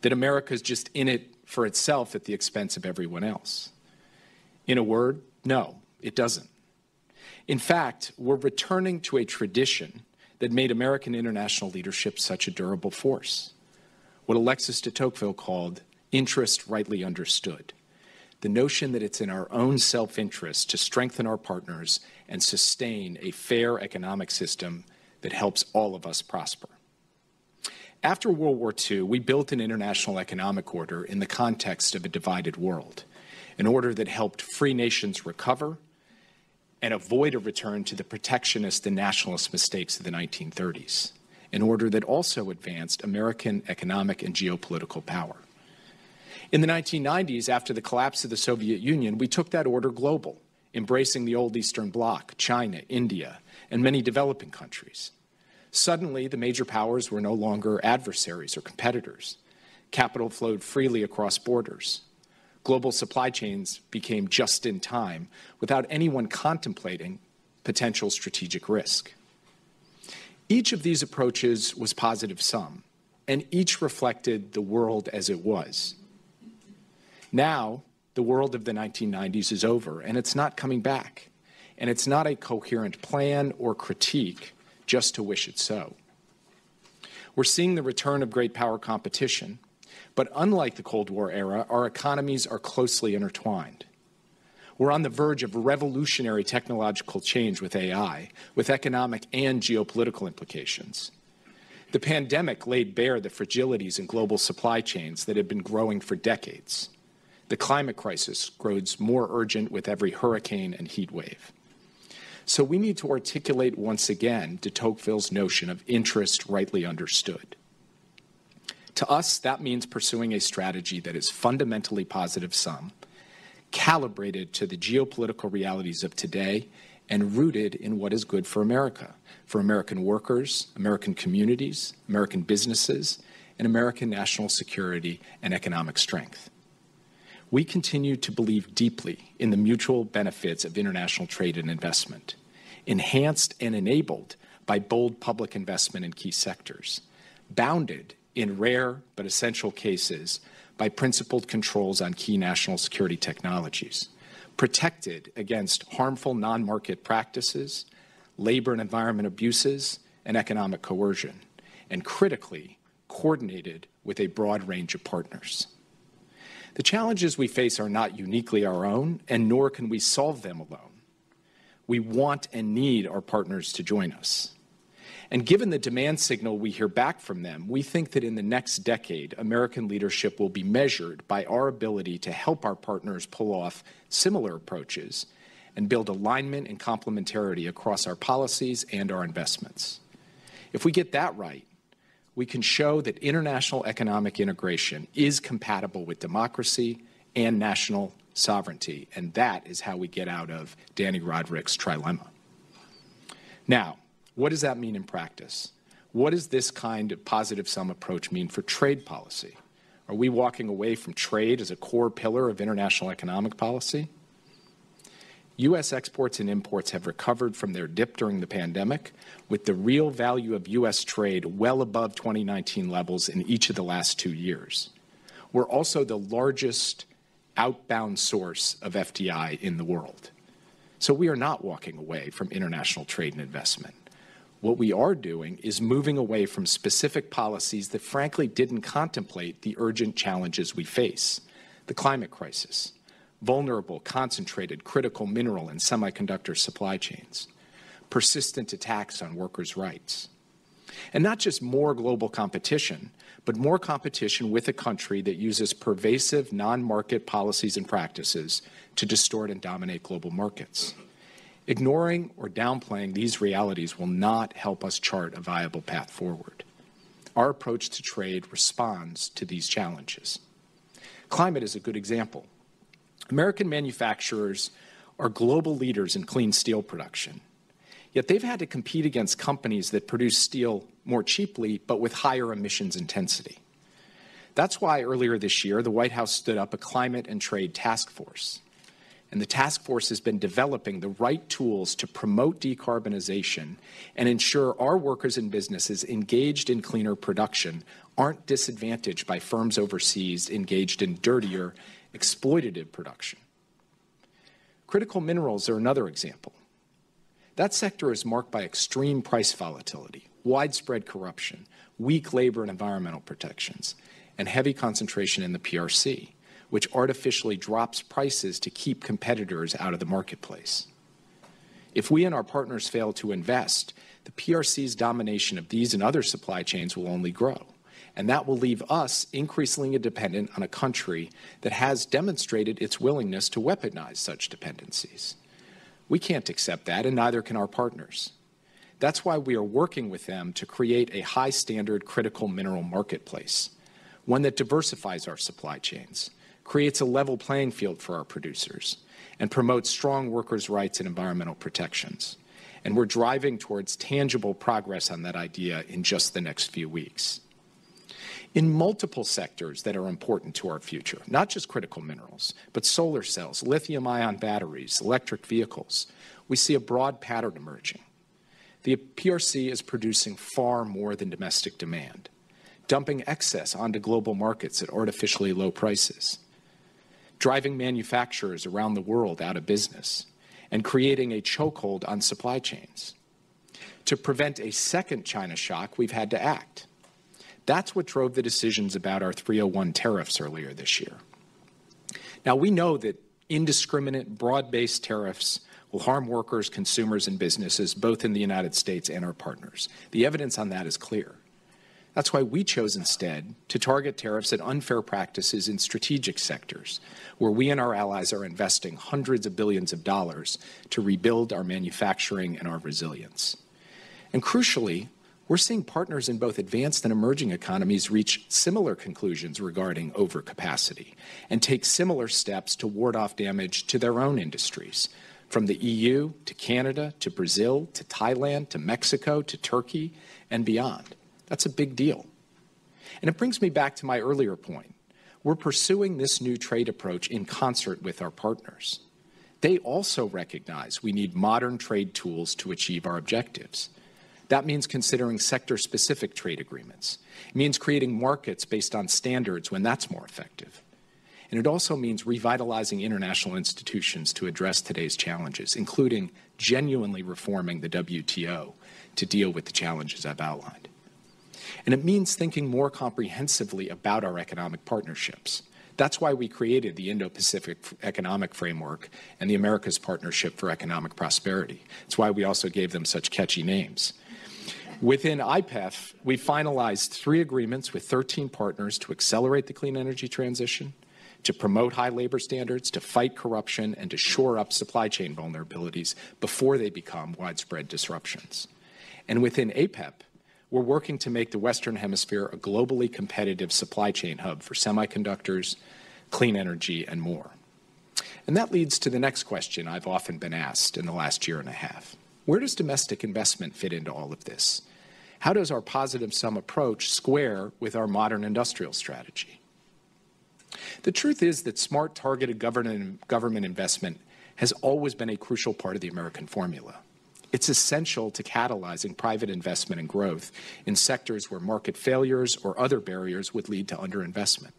[SPEAKER 6] That America's just in it for itself at the expense of everyone else? In a word, no, it doesn't. In fact, we're returning to a tradition that made American international leadership such a durable force. What Alexis de Tocqueville called interest rightly understood. The notion that it's in our own self-interest to strengthen our partners and sustain a fair economic system that helps all of us prosper. After World War II, we built an international economic order in the context of a divided world, an order that helped free nations recover and avoid a return to the protectionist and nationalist mistakes of the 1930s, an order that also advanced American economic and geopolitical power. In the 1990s, after the collapse of the Soviet Union, we took that order global, embracing the old Eastern Bloc, China, India, and many developing countries. Suddenly, the major powers were no longer adversaries or competitors. Capital flowed freely across borders. Global supply chains became just in time without anyone contemplating potential strategic risk. Each of these approaches was positive sum, and each reflected the world as it was. Now, the world of the 1990s is over, and it's not coming back. And it's not a coherent plan or critique just to wish it so. We're seeing the return of great power competition, but unlike the Cold War era, our economies are closely intertwined. We're on the verge of revolutionary technological change with AI, with economic and geopolitical implications. The pandemic laid bare the fragilities in global supply chains that had been growing for decades. The climate crisis grows more urgent with every hurricane and heat wave. So we need to articulate once again de Tocqueville's notion of interest rightly understood. To us, that means pursuing a strategy that is fundamentally positive sum, calibrated to the geopolitical realities of today, and rooted in what is good for American workers, American communities, American businesses, and American national security and economic strength. We continue to believe deeply in the mutual benefits of international trade and investment, enhanced and enabled by bold public investment in key sectors, bounded in rare but essential cases by principled controls on key national security technologies, protected against harmful non-market practices, labor and environment abuses, and economic coercion, and critically coordinated with a broad range of partners. The challenges we face are not uniquely our own, and nor can we solve them alone. We want and need our partners to join us. And given the demand signal we hear back from them, we think that in the next decade, American leadership will be measured by our ability to help our partners pull off similar approaches and build alignment and complementarity across our policies and our investments. If we get that right, we can show that international economic integration is compatible with democracy and national sovereignty, and that is how we get out of Danny Roderick's trilemma. Now, what does that mean in practice? What does this kind of positive sum approach mean for trade policy? Are we walking away from trade as a core pillar of international economic policy? U.S. exports and imports have recovered from their dip during the pandemic, with the real value of U.S. trade well above 2019 levels in each of the last 2 years. We're also the largest outbound source of FDI in the world. So we are not walking away from international trade and investment. What we are doing is moving away from specific policies that frankly didn't contemplate the urgent challenges we face: the climate crisis, vulnerable, concentrated, critical mineral and semiconductor supply chains, persistent attacks on workers' rights. And not just more global competition, but more competition with a country that uses pervasive non-market policies and practices to distort and dominate global markets. Ignoring or downplaying these realities will not help us chart a viable path forward. Our approach to trade responds to these challenges. Climate is a good example. American manufacturers are global leaders in clean steel production, yet they've had to compete against companies that produce steel more cheaply but with higher emissions intensity. That's why earlier this year, the White House stood up a climate and trade task force. And the task force has been developing the right tools to promote decarbonization and ensure our workers and businesses engaged in cleaner production aren't disadvantaged by firms overseas engaged in dirtier, exploitative production. Critical minerals are another example. That sector is marked by extreme price volatility, widespread corruption, weak labor and environmental protections, and heavy concentration in the PRC, which artificially drops prices to keep competitors out of the marketplace. If we and our partners fail to invest, the PRC's domination of these and other supply chains will only grow, and that will leave us increasingly dependent on a country that has demonstrated its willingness to weaponize such dependencies. We can't accept that, and neither can our partners. That's why we are working with them to create a high-standard critical mineral marketplace, one that diversifies our supply chains, creates a level playing field for our producers, and promotes strong workers' rights and environmental protections. And we're driving towards tangible progress on that idea in just the next few weeks. In multiple sectors that are important to our future, not just critical minerals, but solar cells, lithium-ion batteries, electric vehicles, we see a broad pattern emerging. The PRC is producing far more than domestic demand, dumping excess onto global markets at artificially low prices, driving manufacturers around the world out of business, and creating a chokehold on supply chains. To prevent a second China shock, we've had to act. That's what drove the decisions about our 301 tariffs earlier this year. Now, we know that indiscriminate, broad-based tariffs will harm workers, consumers, and businesses, both in the United States and our partners. The evidence on that is clear. That's why we chose instead to target tariffs at unfair practices in strategic sectors, where we and our allies are investing hundreds of billions of dollars to rebuild our manufacturing and our resilience. And crucially, we're seeing partners in both advanced and emerging economies reach similar conclusions regarding overcapacity and take similar steps to ward off damage to their own industries, from the EU to Canada to Brazil to Thailand to Mexico to Turkey and beyond. That's a big deal. And it brings me back to my earlier point. We're pursuing this new trade approach in concert with our partners. They also recognize we need modern trade tools to achieve our objectives. That means considering sector-specific trade agreements. It means creating markets based on standards when that's more effective. And it also means revitalizing international institutions to address today's challenges, including genuinely reforming the WTO to deal with the challenges I've outlined. And it means thinking more comprehensively about our economic partnerships. That's why we created the Indo-Pacific Economic Framework and the Americas Partnership for Economic Prosperity. It's why we also gave them such catchy names. Within IPEF, we finalized 3 agreements with 13 partners to accelerate the clean energy transition, to promote high labor standards, to fight corruption, and to shore up supply chain vulnerabilities before they become widespread disruptions. And within APEP, we're working to make the Western Hemisphere a globally competitive supply chain hub for semiconductors, clean energy, and more. And that leads to the next question I've often been asked in the last year and a half. Where does domestic investment fit into all of this? How does our positive-sum approach square with our modern industrial strategy? The truth is that smart, targeted government investment has always been a crucial part of the American formula. It's essential to catalyzing private investment and growth in sectors where market failures or other barriers would lead to underinvestment.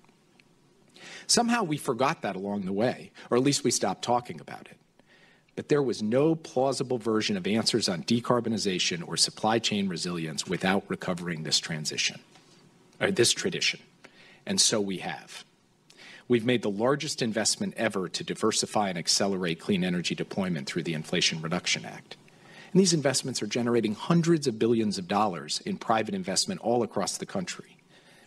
[SPEAKER 6] Somehow we forgot that along the way, or at least we stopped talking about it. But there was no plausible version of answers on decarbonization or supply chain resilience without recovering this tradition. And so we have. We've made the largest investment ever to diversify and accelerate clean energy deployment through the Inflation Reduction Act. And these investments are generating hundreds of billions of dollars in private investment all across the country.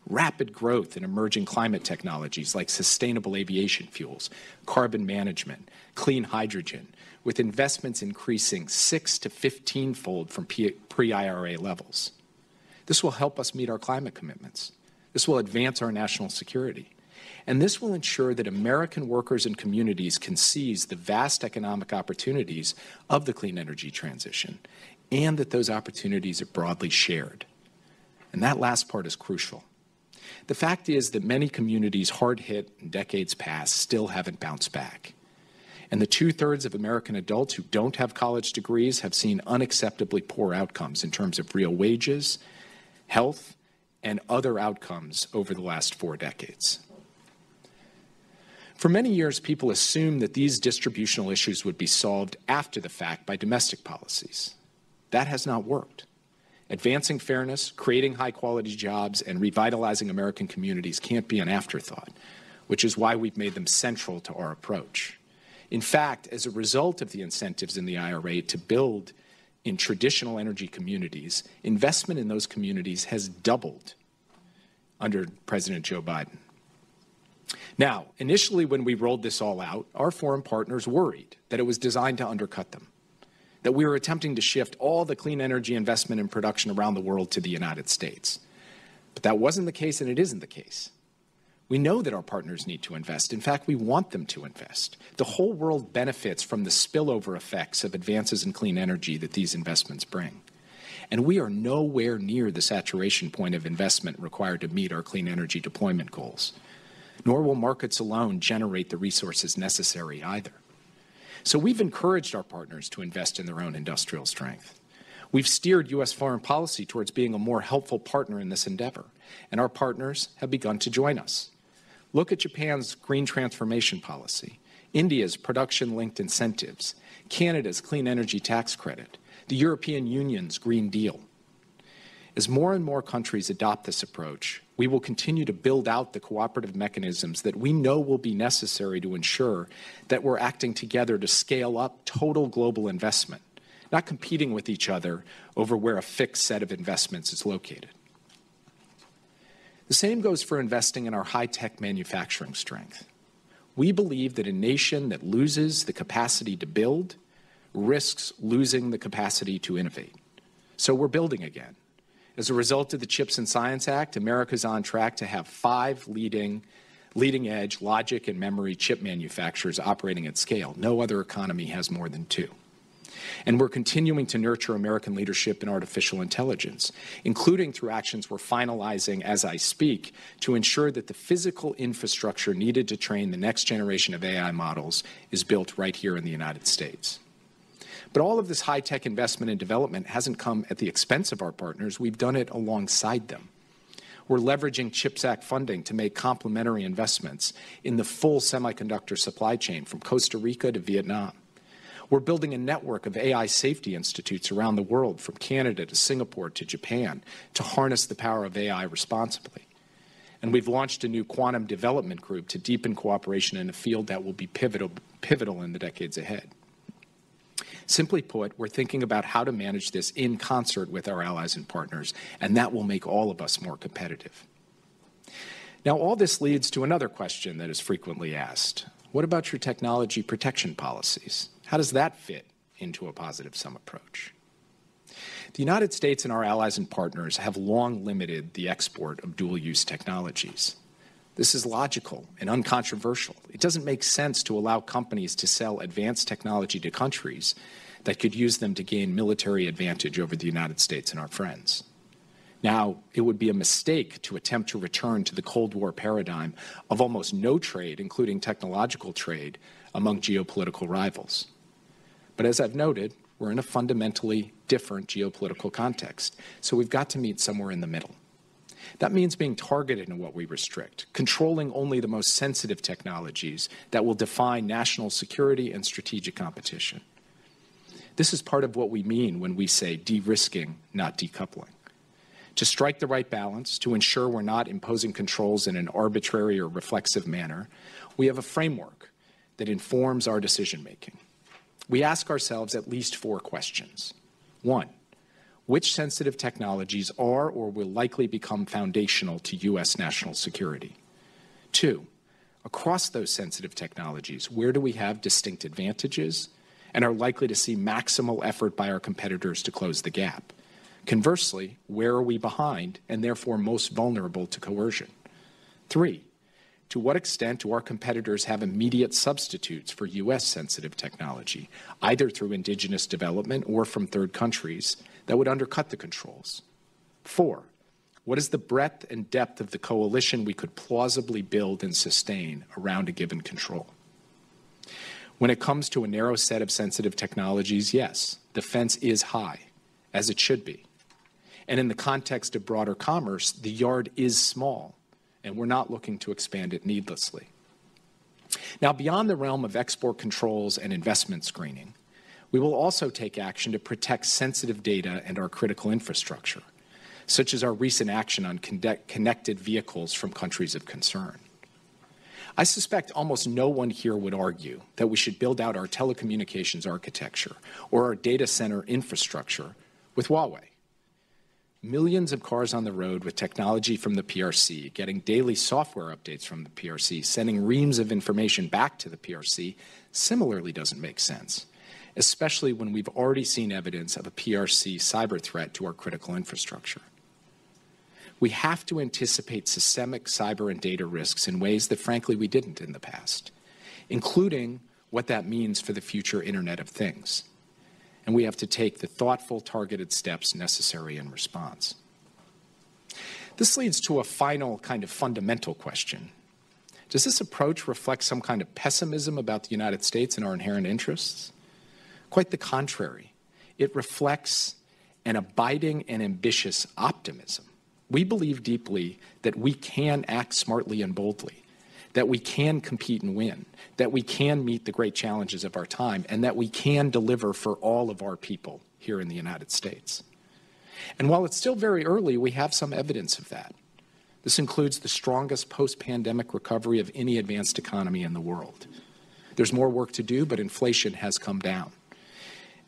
[SPEAKER 6] Rapid growth in emerging climate technologies like sustainable aviation fuels, carbon management, clean hydrogen, with investments increasing 6 to 15-fold from pre-IRA levels. This will help us meet our climate commitments. This will advance our national security. And this will ensure that American workers and communities can seize the vast economic opportunities of the clean energy transition, and that those opportunities are broadly shared. And that last part is crucial. The fact is that many communities hard hit in decades past still haven't bounced back. And the 2/3 of American adults who don't have college degrees have seen unacceptably poor outcomes in terms of real wages, health, and other outcomes over the last 4 decades. For many years, people assumed that these distributional issues would be solved after the fact by domestic policies. That has not worked. Advancing fairness, creating high-quality jobs, and revitalizing American communities can't be an afterthought, which is why we've made them central to our approach. In fact, as a result of the incentives in the IRA to build in traditional energy communities, investment in those communities has doubled under President Joe Biden. Now, initially when we rolled this all out, our foreign partners worried that it was designed to undercut them, that we were attempting to shift all the clean energy investment and production around the world to the United States. But that wasn't the case, and it isn't the case. We know that our partners need to invest. In fact, we want them to invest. The whole world benefits from the spillover effects of advances in clean energy that these investments bring. And we are nowhere near the saturation point of investment required to meet our clean energy deployment goals. Nor will markets alone generate the resources necessary either. So we've encouraged our partners to invest in their own industrial strength. We've steered U.S. foreign policy towards being a more helpful partner in this endeavor, and our partners have begun to join us. Look at Japan's green transformation policy, India's production-linked incentives, Canada's clean energy tax credit, the European Union's Green Deal. As more and more countries adopt this approach, we will continue to build out the cooperative mechanisms that we know will be necessary to ensure that we're acting together to scale up total global investment, not competing with each other over where a fixed set of investments is located. The same goes for investing in our high-tech manufacturing strength. We believe that a nation that loses the capacity to build risks losing the capacity to innovate. So we're building again. As a result of the CHIPS and Science Act, America's on track to have 5 leading-edge logic and memory chip manufacturers operating at scale. No other economy has more than 2. And we're continuing to nurture American leadership in artificial intelligence, including through actions we're finalizing as I speak to ensure that the physical infrastructure needed to train the next generation of AI models is built right here in the United States. But all of this high-tech investment and development hasn't come at the expense of our partners. We've done it alongside them. We're leveraging CHIPS Act funding to make complementary investments in the full semiconductor supply chain from Costa Rica to Vietnam. We're building a network of AI safety institutes around the world, from Canada to Singapore to Japan, to harness the power of AI responsibly. And we've launched a new quantum development group to deepen cooperation in a field that will be pivotal in the decades ahead. Simply put, we're thinking about how to manage this in concert with our allies and partners, and that will make all of us more competitive. Now, all this leads to another question that is frequently asked. What about your technology protection policies? How does that fit into a positive-sum approach? The United States and our allies and partners have long limited the export of dual-use technologies. This is logical and uncontroversial. It doesn't make sense to allow companies to sell advanced technology to countries that could use them to gain military advantage over the United States and our friends. Now, it would be a mistake to attempt to return to the Cold War paradigm of almost no trade, including technological trade, among geopolitical rivals. But as I've noted, we're in a fundamentally different geopolitical context, so we've got to meet somewhere in the middle. That means being targeted in what we restrict, controlling only the most sensitive technologies that will define national security and strategic competition. This is part of what we mean when we say de-risking, not decoupling. To strike the right balance, to ensure we're not imposing controls in an arbitrary or reflexive manner, we have a framework that informs our decision-making. We ask ourselves at least 4 questions. 1, which sensitive technologies are or will likely become foundational to U.S. national security? 2, across those sensitive technologies, where do we have distinct advantages and are likely to see maximal effort by our competitors to close the gap? Conversely, where are we behind and therefore most vulnerable to coercion? 3, to what extent do our competitors have immediate substitutes for U.S. sensitive technology, either through indigenous development or from third countries, that would undercut the controls? 4, what is the breadth and depth of the coalition we could plausibly build and sustain around a given control? When it comes to a narrow set of sensitive technologies, yes, the fence is high, as it should be. And in the context of broader commerce, the yard is small, and we're not looking to expand it needlessly. Now, beyond the realm of export controls and investment screening, We will also take action to protect sensitive data and our critical infrastructure, such as our recent action on connected vehicles from countries of concern. I suspect almost no one here would argue that we should build out our telecommunications architecture or our data center infrastructure with Huawei. Millions of cars on the road with technology from the PRC, getting daily software updates from the PRC, sending reams of information back to the PRC similarly doesn't make sense, especially when we've already seen evidence of a PRC cyber threat to our critical infrastructure. We have to anticipate systemic cyber and data risks in ways that, frankly, we didn't in the past, including what that means for the future Internet of Things. And we have to take the thoughtful, targeted steps necessary in response. This leads to a final kind of fundamental question. Does this approach reflect some kind of pessimism about the United States and our inherent interests? Quite the contrary. It reflects an abiding and ambitious optimism. We believe deeply that we can act smartly and boldly, that we can compete and win, that we can meet the great challenges of our time, and that we can deliver for all of our people here in the United States. And while it's still very early, we have some evidence of that. This includes the strongest post-pandemic recovery of any advanced economy in the world. There's more work to do, but inflation has come down.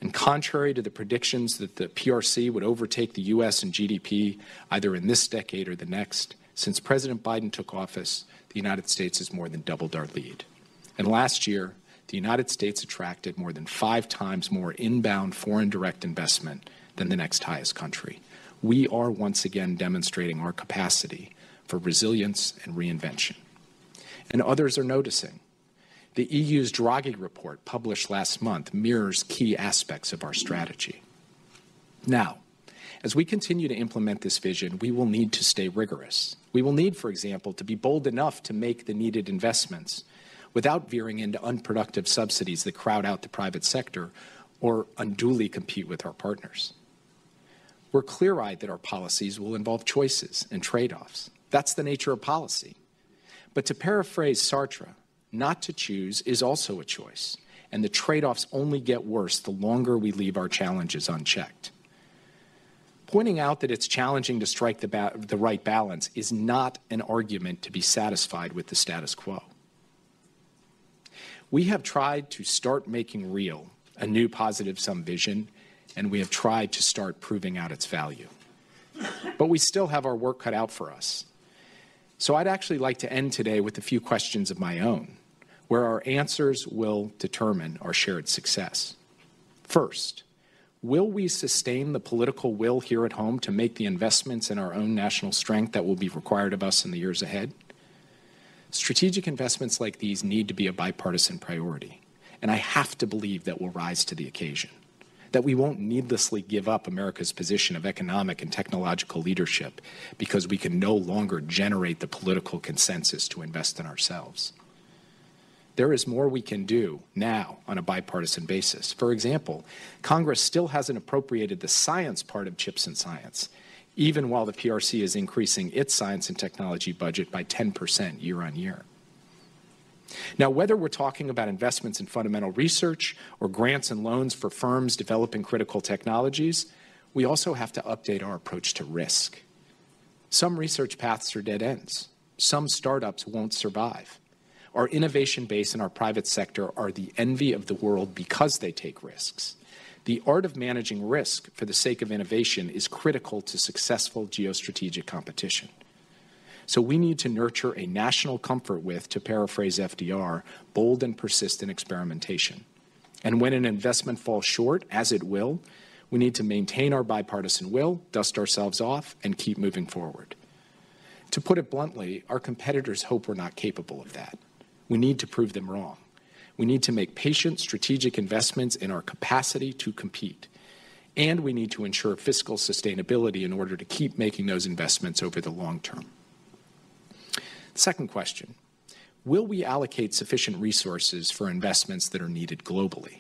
[SPEAKER 6] And contrary to the predictions that the PRC would overtake the U.S. in GDP either in this decade or the next, since President Biden took office, the United States has more than doubled our lead. And last year, the United States attracted more than 5 times more inbound foreign direct investment than the next highest country. We are once again demonstrating our capacity for resilience and reinvention. And others are noticing. The EU's Draghi report, published last month, mirrors key aspects of our strategy. Now, as we continue to implement this vision, we will need to stay rigorous. We will need, for example, to be bold enough to make the needed investments without veering into unproductive subsidies that crowd out the private sector or unduly compete with our partners. We're clear-eyed that our policies will involve choices and trade-offs. That's the nature of policy. But to paraphrase Sartre, not to choose is also a choice, and the trade-offs only get worse the longer we leave our challenges unchecked. Pointing out that it's challenging to strike the right balance is not an argument to be satisfied with the status quo. We have tried to start making real a new positive-sum vision, and we have tried to start proving out its value. But we still have our work cut out for us. So I'd actually like to end today with a few questions of my own, where our answers will determine our shared success. First, will we sustain the political will here at home to make the investments in our own national strength that will be required of us in the years ahead? Strategic investments like these need to be a bipartisan priority, and I have to believe that we'll rise to the occasion, that we won't needlessly give up America's position of economic and technological leadership because we can no longer generate the political consensus to invest in ourselves. There is more we can do now on a bipartisan basis. For example, Congress still hasn't appropriated the science part of CHIPS and Science, even while the PRC is increasing its science and technology budget by 10% year on year. Now, whether we're talking about investments in fundamental research or grants and loans for firms developing critical technologies, we also have to update our approach to risk. Some research paths are dead ends. Some startups won't survive. Our innovation base and our private sector are the envy of the world because they take risks. The art of managing risk for the sake of innovation is critical to successful geostrategic competition. So we need to nurture a national comfort with, to paraphrase FDR, bold and persistent experimentation. And when an investment falls short, as it will, we need to maintain our bipartisan will, dust ourselves off, and keep moving forward. To put it bluntly, our competitors hope we're not capable of that. We need to prove them wrong. We need to make patient, strategic investments in our capacity to compete. And we need to ensure fiscal sustainability in order to keep making those investments over the long term. Second question, will we allocate sufficient resources for investments that are needed globally?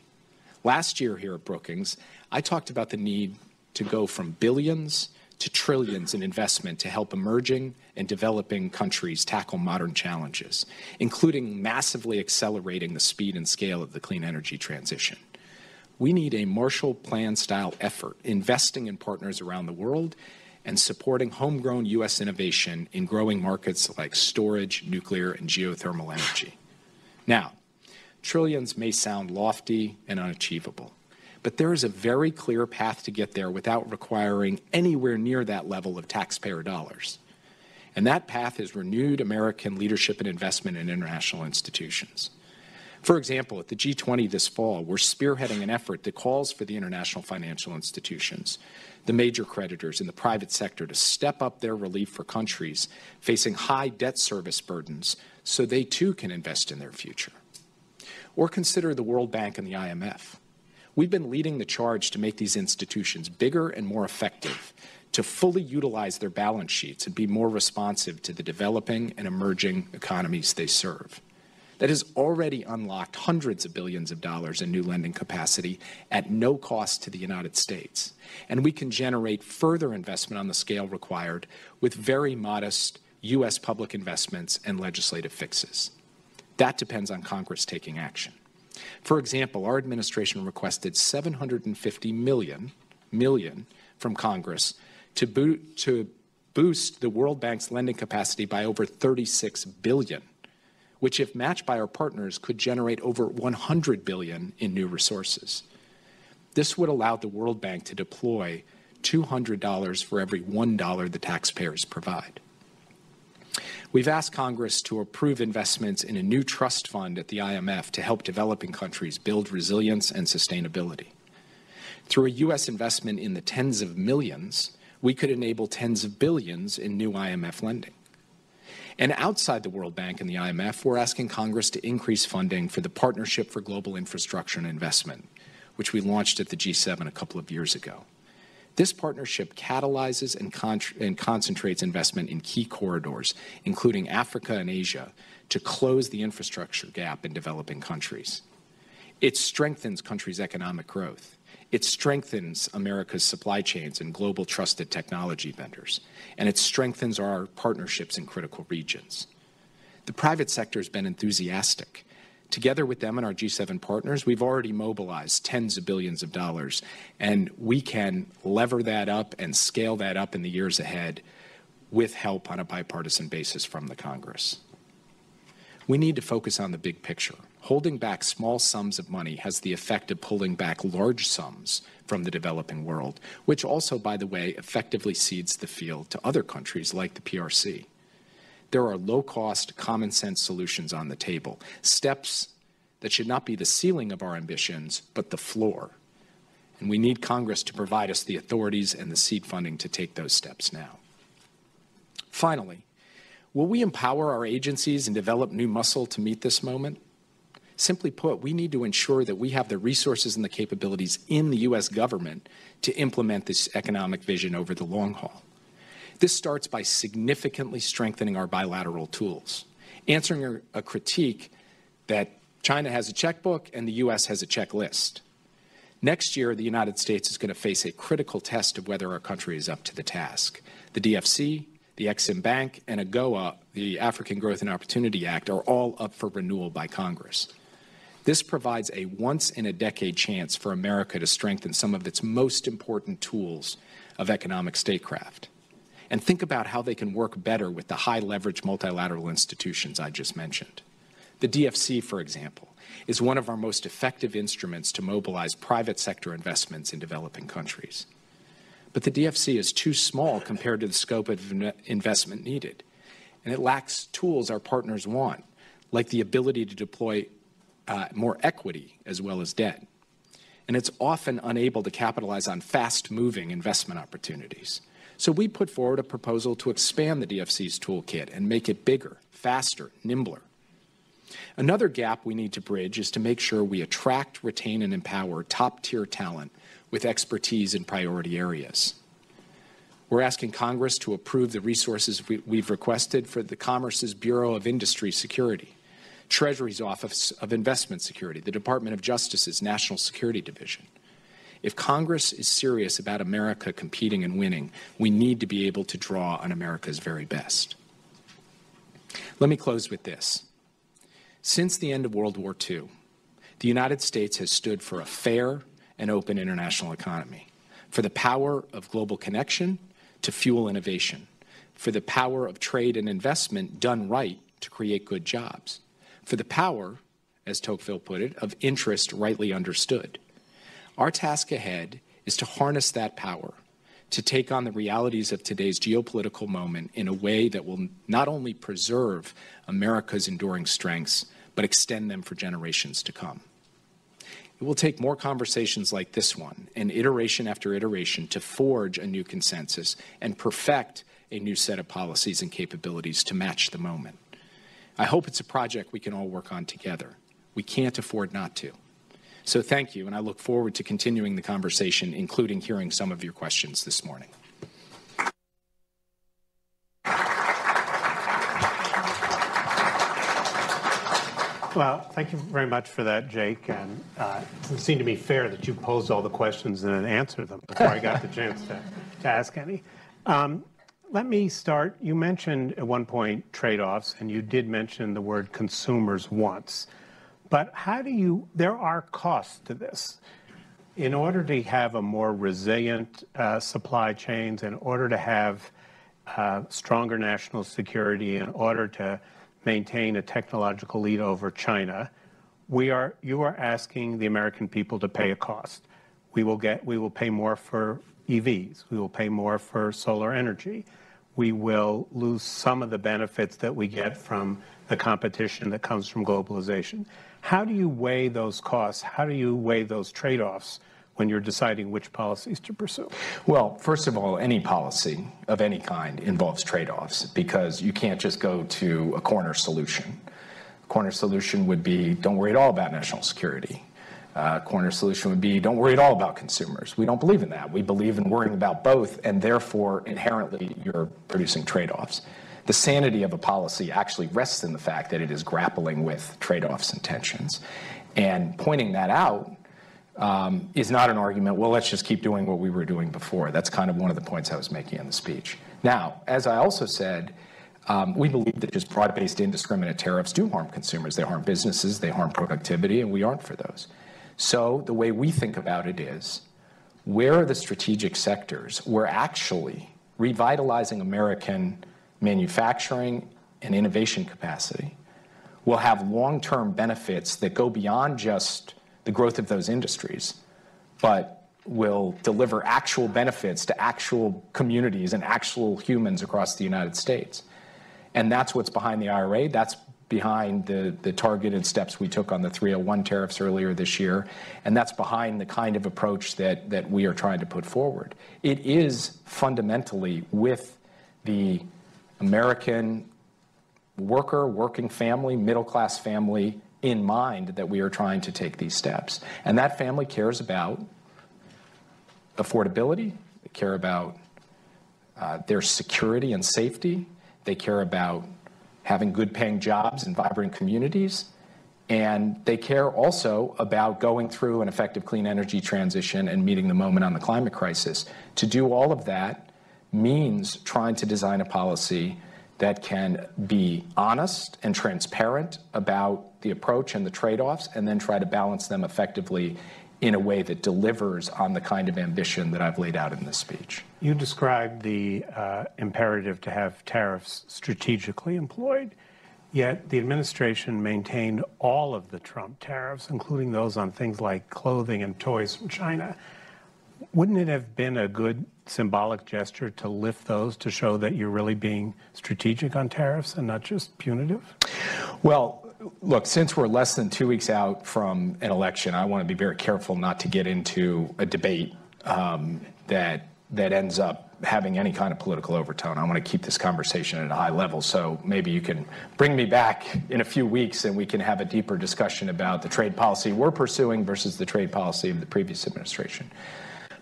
[SPEAKER 6] Last year here at Brookings, I talked about the need to go from billions to trillions in investment to help emerging and developing countries tackle modern challenges, including massively accelerating the speed and scale of the clean energy transition. We need a Marshall Plan-style effort, investing in partners around the world and supporting homegrown U.S. innovation in growing markets like storage, nuclear, and geothermal energy. Now, trillions may sound lofty and unachievable, but there is a very clear path to get there without requiring anywhere near that level of taxpayer dollars. And that path is renewed American leadership and investment in international institutions. For example, at the G20 this fall, we're spearheading an effort that calls for the international financial institutions, the major creditors, and the private sector to step up their relief for countries facing high debt service burdens so they too can invest in their future. Or consider the World Bank and the IMF. We've been leading the charge to make these institutions bigger and more effective, to fully utilize their balance sheets and be more responsive to the developing and emerging economies they serve. That has already unlocked hundreds of billions of dollars in new lending capacity at no cost to the United States. And we can generate further investment on the scale required with very modest U.S. public investments and legislative fixes. That depends on Congress taking action. For example, our administration requested $750 million from Congress to boost the World Bank's lending capacity by over $36 billion, which, if matched by our partners, could generate over $100 billion in new resources. This would allow the World Bank to deploy $200 for every $1 the taxpayers provide. We've asked Congress to approve investments in a new trust fund at the IMF to help developing countries build resilience and sustainability. Through a U.S. investment in the tens of millions, we could enable tens of billions in new IMF lending. And outside the World Bank and the IMF, we're asking Congress to increase funding for the Partnership for Global Infrastructure and Investment, which we launched at the G7 a couple of years ago. This partnership catalyzes and concentrates investment in key corridors, including Africa and Asia, to close the infrastructure gap in developing countries. It strengthens countries' economic growth. It strengthens America's supply chains and global trusted technology vendors, and it strengthens our partnerships in critical regions. The private sector has been enthusiastic. Together with them and our G7 partners, we've already mobilized tens of billions of dollars, and we can lever that up and scale that up in the years ahead with help on a bipartisan basis from the Congress. We need to focus on the big picture. Holding back small sums of money has the effect of pulling back large sums from the developing world, which also, by the way, effectively cedes the field to other countries like the PRC. There are low-cost, common-sense solutions on the table, steps that should not be the ceiling of our ambitions, but the floor. And we need Congress to provide us the authorities and the seed funding to take those steps now. Finally, will we empower our agencies and develop new muscle to meet this moment? Simply put, we need to ensure that we have the resources and the capabilities in the U.S. government to implement this economic vision over the long haul. This starts by significantly strengthening our bilateral tools, answering a critique that China has a checkbook and the U.S. has a checklist. Next year, the United States is going to face a critical test of whether our country is up to the task. The DFC, the Exim Bank, and AGOA, the African Growth and Opportunity Act, are all up for renewal by Congress. This provides a once-in-a-decade chance for America to strengthen some of its most important tools of economic statecraft. And think about how they can work better with the high-leverage multilateral institutions I just mentioned. The DFC, for example, is one of our most effective instruments to mobilize private sector investments in developing countries. But the DFC is too small compared to the scope of investment needed, and it lacks tools our partners want, like the ability to deploy more equity as well as debt. And it's often unable to capitalize on fast-moving investment opportunities. So we put forward a proposal to expand the DFC's toolkit and make it bigger, faster, nimbler. Another gap we need to bridge is to make sure we attract, retain, and empower top-tier talent with expertise in priority areas. We're asking Congress to approve the resources we've requested for the Commerce's Bureau of Industry Security, Treasury's Office of Investment Security, the Department of Justice's National Security Division. If Congress is serious about America competing and winning, we need to be able to draw on America's very best. Let me close with this. Since the end of World War II, the United States has stood for a fair an open international economy, for the power of global connection to fuel innovation, for the power of trade and investment done right to create good jobs, for the power, as Tocqueville put it, of interest rightly understood. Our task ahead is to harness that power, to take on the realities of today's geopolitical moment in a way that will not only preserve America's enduring strengths, but extend them for generations to come. It will take more conversations like this one, and iteration after iteration, to forge a new consensus and perfect a new set of policies and capabilities to match the moment. I hope it's a project we can all work on together. We can't afford not to. So thank you, and I look forward to continuing the conversation, including hearing some of your questions this morning.
[SPEAKER 7] Well, thank you very much for that, Jake. And it doesn't seem to me fair that you posed all the questions and then answered them before I got the chance to ask any. Let me start. You mentioned at one point trade-offs, and you did mention the word consumers once. But how do you, there are costs to this. In order to have a more resilient supply chains, in order to have stronger national security, in order to maintain a technological lead over China, you are asking the American people to pay a cost. We will pay more for EVs. We will pay more for solar energy. We will lose some of the benefits that we get from the competition that comes from globalization. How do you weigh those costs? How do you weigh those trade-offs when you're deciding which policies to pursue?
[SPEAKER 6] Well, first of all, any policy of any kind involves trade-offs, because you can't just go to a corner solution. A corner solution would be, don't worry at all about national security. A corner solution would be, don't worry at all about consumers. We don't believe in that. We believe in worrying about both, and therefore, inherently, you're producing trade-offs. The sanity of a policy actually rests in the fact that it is grappling with trade-offs and tensions. And pointing that out is not an argument, well, let's just keep doing what we were doing before. That's kind of one of the points I was making in the speech. Now, as I also said, we believe that just broad-based indiscriminate tariffs do harm consumers. They harm businesses, they harm productivity, and we aren't for those. So the way we think about it is, where are the strategic sectors where actually revitalizing American manufacturing and innovation capacity will have long-term benefits that go beyond just the growth of those industries, but will deliver actual benefits to actual communities and actual humans across the United States. And that's what's behind the IRA. That's behind the targeted steps we took on the 301 tariffs earlier this year. And that's behind the kind of approach that we are trying to put forward. It is fundamentally with the American worker, working family, middle-class family in mind that we are trying to take these steps. And that family cares about affordability, they care about their security and safety, they care about having good-paying jobs and vibrant communities, and they care also about going through an effective clean energy transition and meeting the moment on the climate crisis. To do all of that means trying to design a policy that can be honest and transparent about the approach and the trade-offs, and then try to balance them effectively in a way that delivers on the kind of ambition that I've laid out in this speech.
[SPEAKER 7] You described the imperative to have tariffs strategically employed, yet the administration maintained all of the Trump tariffs, including those on things like clothing and toys from China. Wouldn't it have been a good symbolic gesture to lift those to show that you're really being strategic on tariffs and not just punitive?
[SPEAKER 6] Well, look, since we're less than 2 weeks out from an election, I want to be very careful not to get into a debate that ends up having any kind of political overtone. I want to keep this conversation at a high level, so maybe you can bring me back in a few weeks and we can have a deeper discussion about the trade policy we're pursuing versus the trade policy of the previous administration.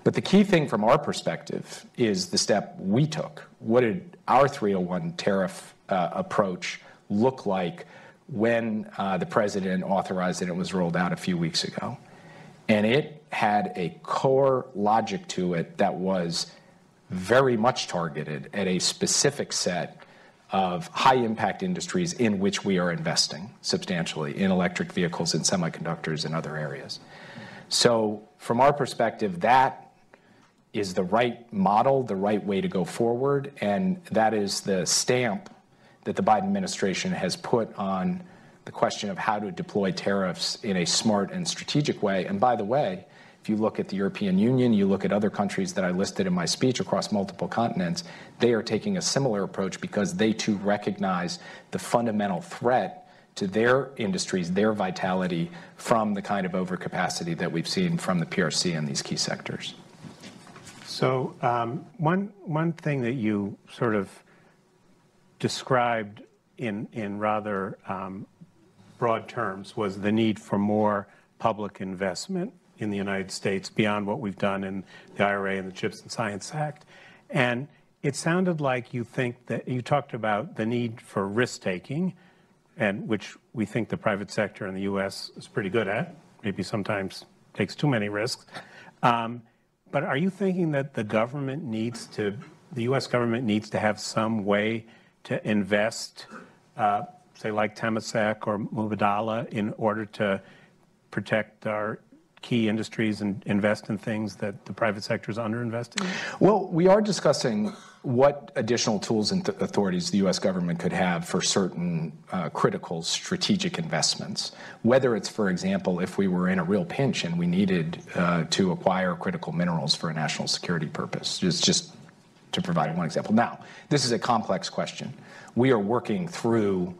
[SPEAKER 6] But the key thing from our perspective is the step we took. What did our 301 tariff approach look like when the president authorized it and it was rolled out a few weeks ago? And it had a core logic to it that was very much targeted at a specific set of high-impact industries in which we are investing substantially, in electric vehicles and semiconductors and other areas. So from our perspective, that is the right model, the right way to go forward, and that is the stamp that the Biden administration has put on the question of how to deploy tariffs in a smart and strategic way. And by the way, if you look at the European Union, you look at other countries that I listed in my speech across multiple continents, they are taking a similar approach because they too recognize the fundamental threat to their industries, their vitality from the kind of overcapacity that we've seen from the PRC in these key sectors.
[SPEAKER 7] So one thing that you sort of described in rather broad terms was the need for more public investment in the United States beyond what we've done in the IRA and the CHIPS and Science Act. And it sounded like you think that you talked about the need for risk-taking, and which we think the private sector in the U.S. is pretty good at, maybe sometimes takes too many risks. But are you thinking that the government needs to, the U.S. government needs to have some way to invest, say like Temasek or Mubadala, in order to protect our key industries and invest in things that the private sector is underinvesting in?
[SPEAKER 6] Well, we are discussing what additional tools and authorities the U.S. government could have for certain critical strategic investments. Whether it's, for example, if we were in a real pinch and we needed to acquire critical minerals for a national security purpose, just to provide one example. Now, this is a complex question. We are working through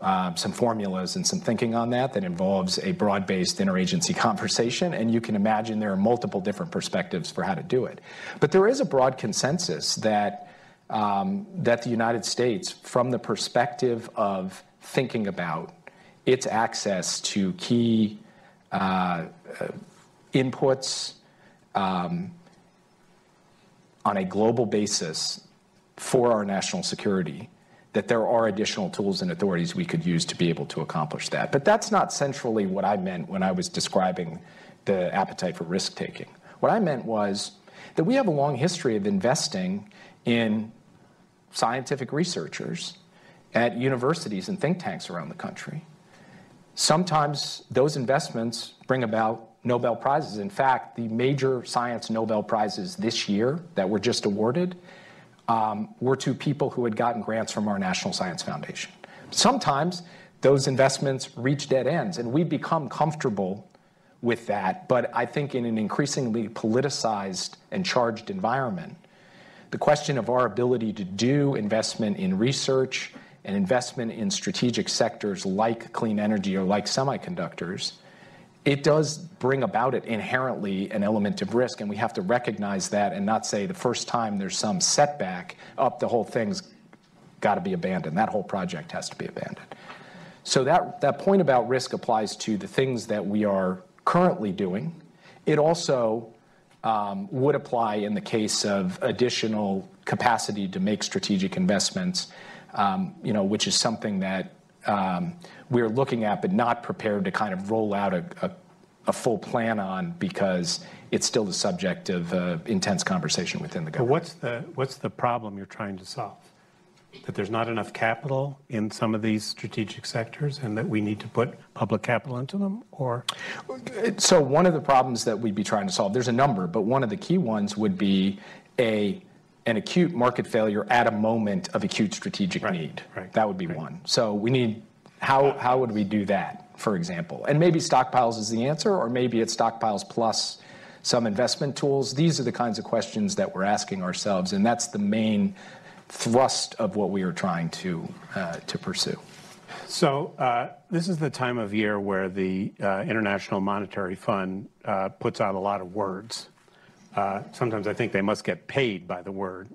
[SPEAKER 6] some formulas and some thinking on that involves a broad-based interagency conversation, and you can imagine there are multiple different perspectives for how to do it. But there is a broad consensus that that the United States, from the perspective of thinking about its access to key inputs on a global basis for our national security, that there are additional tools and authorities we could use to be able to accomplish that. But that's not centrally what I meant when I was describing the appetite for risk-taking. What I meant was that we have a long history of investing in scientific researchers at universities and think tanks around the country. Sometimes those investments bring about Nobel Prizes. In fact, the major science Nobel Prizes this year that were just awarded were to people who had gotten grants from our National Science Foundation. Sometimes those investments reach dead ends, and we've become comfortable with that. But I think in an increasingly politicized and charged environment, the question of our ability to do investment in research and investment in strategic sectors like clean energy or like semiconductors, it does bring about it inherently an element of risk, and we have to recognize that and not say the first time there's some setback, the whole thing's got to be abandoned. That whole project has to be abandoned. So that point about risk applies to the things that we are currently doing. It also would apply in the case of additional capacity to make strategic investments, which is something that we're looking at, but not prepared to kind of roll out a full plan on because it's still the subject of intense conversation within the government.
[SPEAKER 7] But what's the problem you're trying to solve? That there's not enough capital in some of these strategic sectors and that we need to put public capital into them, or?
[SPEAKER 6] So one of the problems that we'd be trying to solve, there's a number, but one of the key ones would be an acute market failure at a moment of acute strategic need. Right. That would be one. So we need, how would we do that, for example? And maybe stockpiles is the answer, or maybe it's stockpiles plus some investment tools. These are the kinds of questions that we're asking ourselves, and that's the main thrust of what we are trying to pursue.
[SPEAKER 7] So this is the time of year where the International Monetary Fund puts out a lot of words. Sometimes I think they must get paid by the word.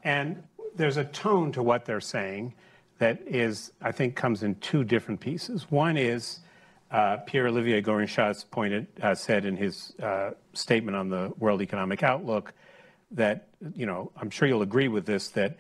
[SPEAKER 7] And there's a tone to what they're saying that is, I think, comes in two different pieces. One is Pierre-Olivier Gourinchas said in his statement on the World Economic Outlook that, I'm sure you'll agree with this, that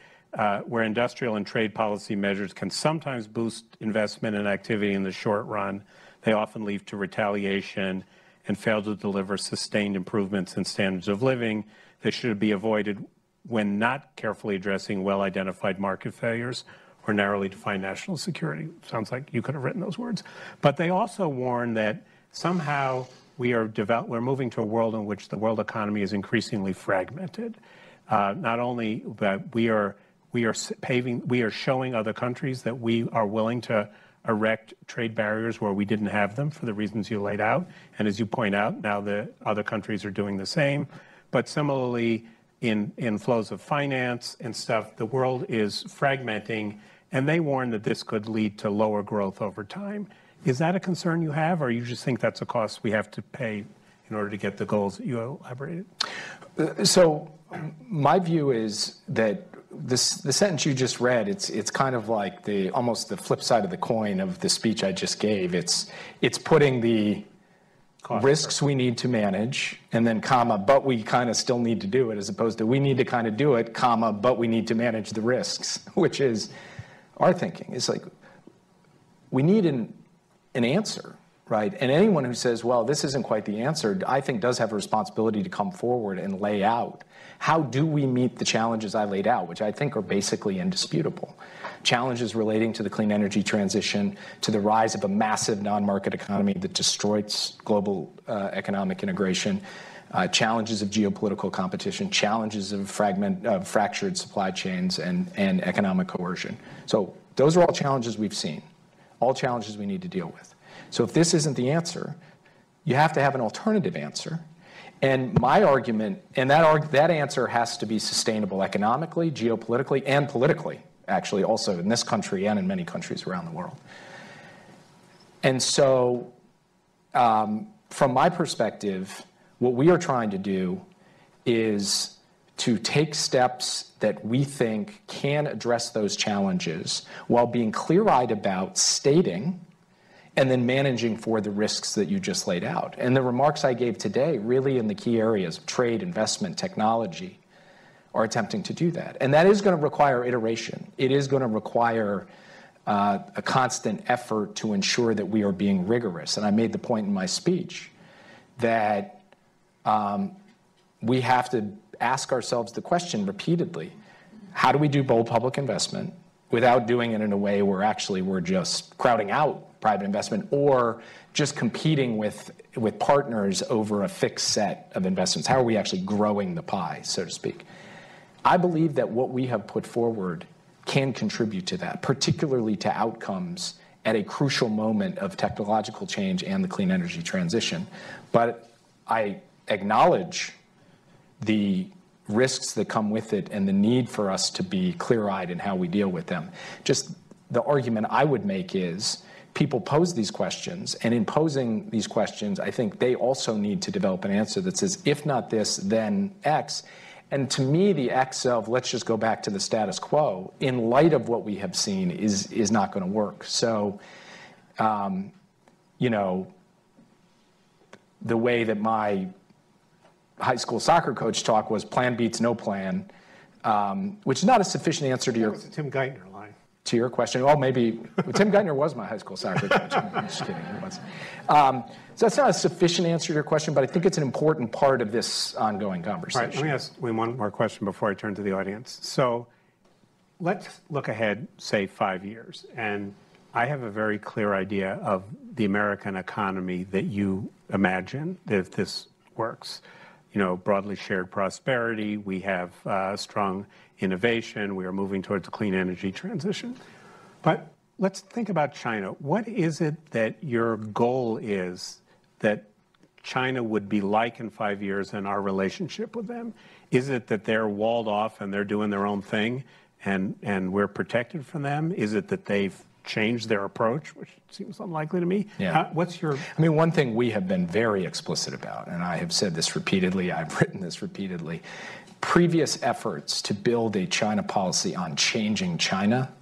[SPEAKER 7] where industrial and trade policy measures can sometimes boost investment and activity in the short run, they often lead to retaliation and fail to deliver sustained improvements in standards of living. They should be avoided when not carefully addressing well-identified market failures or narrowly defined national security. Sounds like you could have written those words. But they also warn that somehow we're moving to a world in which the world economy is increasingly fragmented. Not only that we are showing other countries that we are willing to erect trade barriers where we didn't have them for the reasons you laid out. And as you point out, now the other countries are doing the same. But similarly, in flows of finance and stuff, the world is fragmenting, and they warn that this could lead to lower growth over time. Is that a concern you have, or you just think that's a cost we have to pay in order to get the goals that you elaborated?
[SPEAKER 6] So my view is that the sentence you just read, it's kind of like almost the flip side of the coin of the speech I just gave. It's putting the risks we need to manage, and then comma, but we kind of still need to do it, as opposed to we need to kind of do it, comma, but we need to manage the risks, which is our thinking. It's like we need an answer, right? And anyone who says, well, this isn't quite the answer, I think does have a responsibility to come forward and lay out how do we meet the challenges I laid out, which I think are basically indisputable. Challenges relating to the clean energy transition, to the rise of a massive non-market economy that destroys global economic integration, challenges of geopolitical competition, challenges of fractured supply chains and economic coercion. So those are all challenges we've seen, all challenges we need to deal with. So if this isn't the answer, you have to have an alternative answer. And my argument, and that answer has to be sustainable economically, geopolitically, and politically, actually, also in this country and in many countries around the world. And so, from my perspective, what we are trying to do is to take steps that we think can address those challenges while being clear-eyed about stating and then managing for the risks that you just laid out. And the remarks I gave today, really in the key areas of trade, investment, technology, are attempting to do that. And that is going to require iteration. It is going to require a constant effort to ensure that we are being rigorous. And I made the point in my speech that we have to ask ourselves the question repeatedly, how do we do bold public investment without doing it in a way where actually we're just crowding out private investment or just competing with partners over a fixed set of investments? How are we actually growing the pie, so to speak? I believe that what we have put forward can contribute to that, particularly to outcomes at a crucial moment of technological change and the clean energy transition. But I acknowledge the risks that come with it and the need for us to be clear-eyed in how we deal with them. Just the argument I would make is people pose these questions, and in posing these questions, I think they also need to develop an answer that says, if not this, then X. And to me, the X of let's just go back to the status quo, in light of what we have seen, is not going to work. So, you know, the way that my high school soccer coach talk was plan beats no plan, which is not a sufficient answer to your...
[SPEAKER 7] That was a Tim Geithner line.
[SPEAKER 6] To your question. Oh, maybe Tim Geithner was my high school soccer coach. I'm just kidding. He wasn't. So that's not a sufficient answer to your question, but I think it's an important part of this ongoing conversation.
[SPEAKER 7] All right, let me ask one more question before I turn to the audience. So let's look ahead, say, 5 years. And I have a very clear idea of the American economy that you imagine if this works. You know, broadly shared prosperity, we have strong innovation, we are moving towards a clean energy transition. But let's think about China. What is it that your goal is that China would be like in 5 years in our relationship with them? Is it that they're walled off and they're doing their own thing and we're protected from them? Is it that they've changed their approach, which seems unlikely to me?
[SPEAKER 6] Yeah.
[SPEAKER 7] What's your...
[SPEAKER 6] I mean, one thing we have been very explicit about, and I have said this repeatedly, I've written this repeatedly, previous efforts to build a China policy on changing China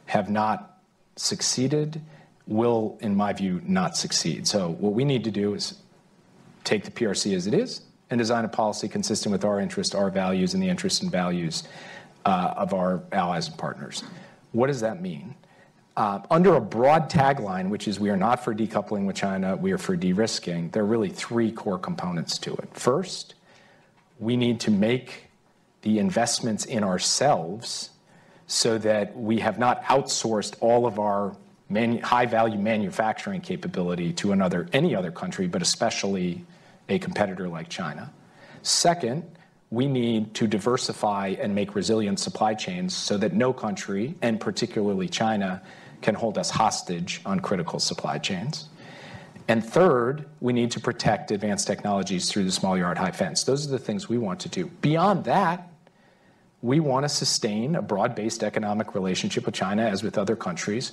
[SPEAKER 6] have not succeeded, will, in my view, not succeed. So what we need to do is take the PRC as it is and design a policy consistent with our interests, our values, and the interests and values of our allies and partners. What does that mean? Under a broad tagline, which is we are not for decoupling with China, we are for de-risking, there are really three core components to it. First, we need to make the investments in ourselves so that we have not outsourced all of our high-value manufacturing capability to any other country, but especially a competitor like China. Second, we need to diversify and make resilient supply chains so that no country, and particularly China, can hold us hostage on critical supply chains. And third, we need to protect advanced technologies through the small yard high fence. Those are the things we want to do. Beyond that, we want to sustain a broad-based economic relationship with China as with other countries,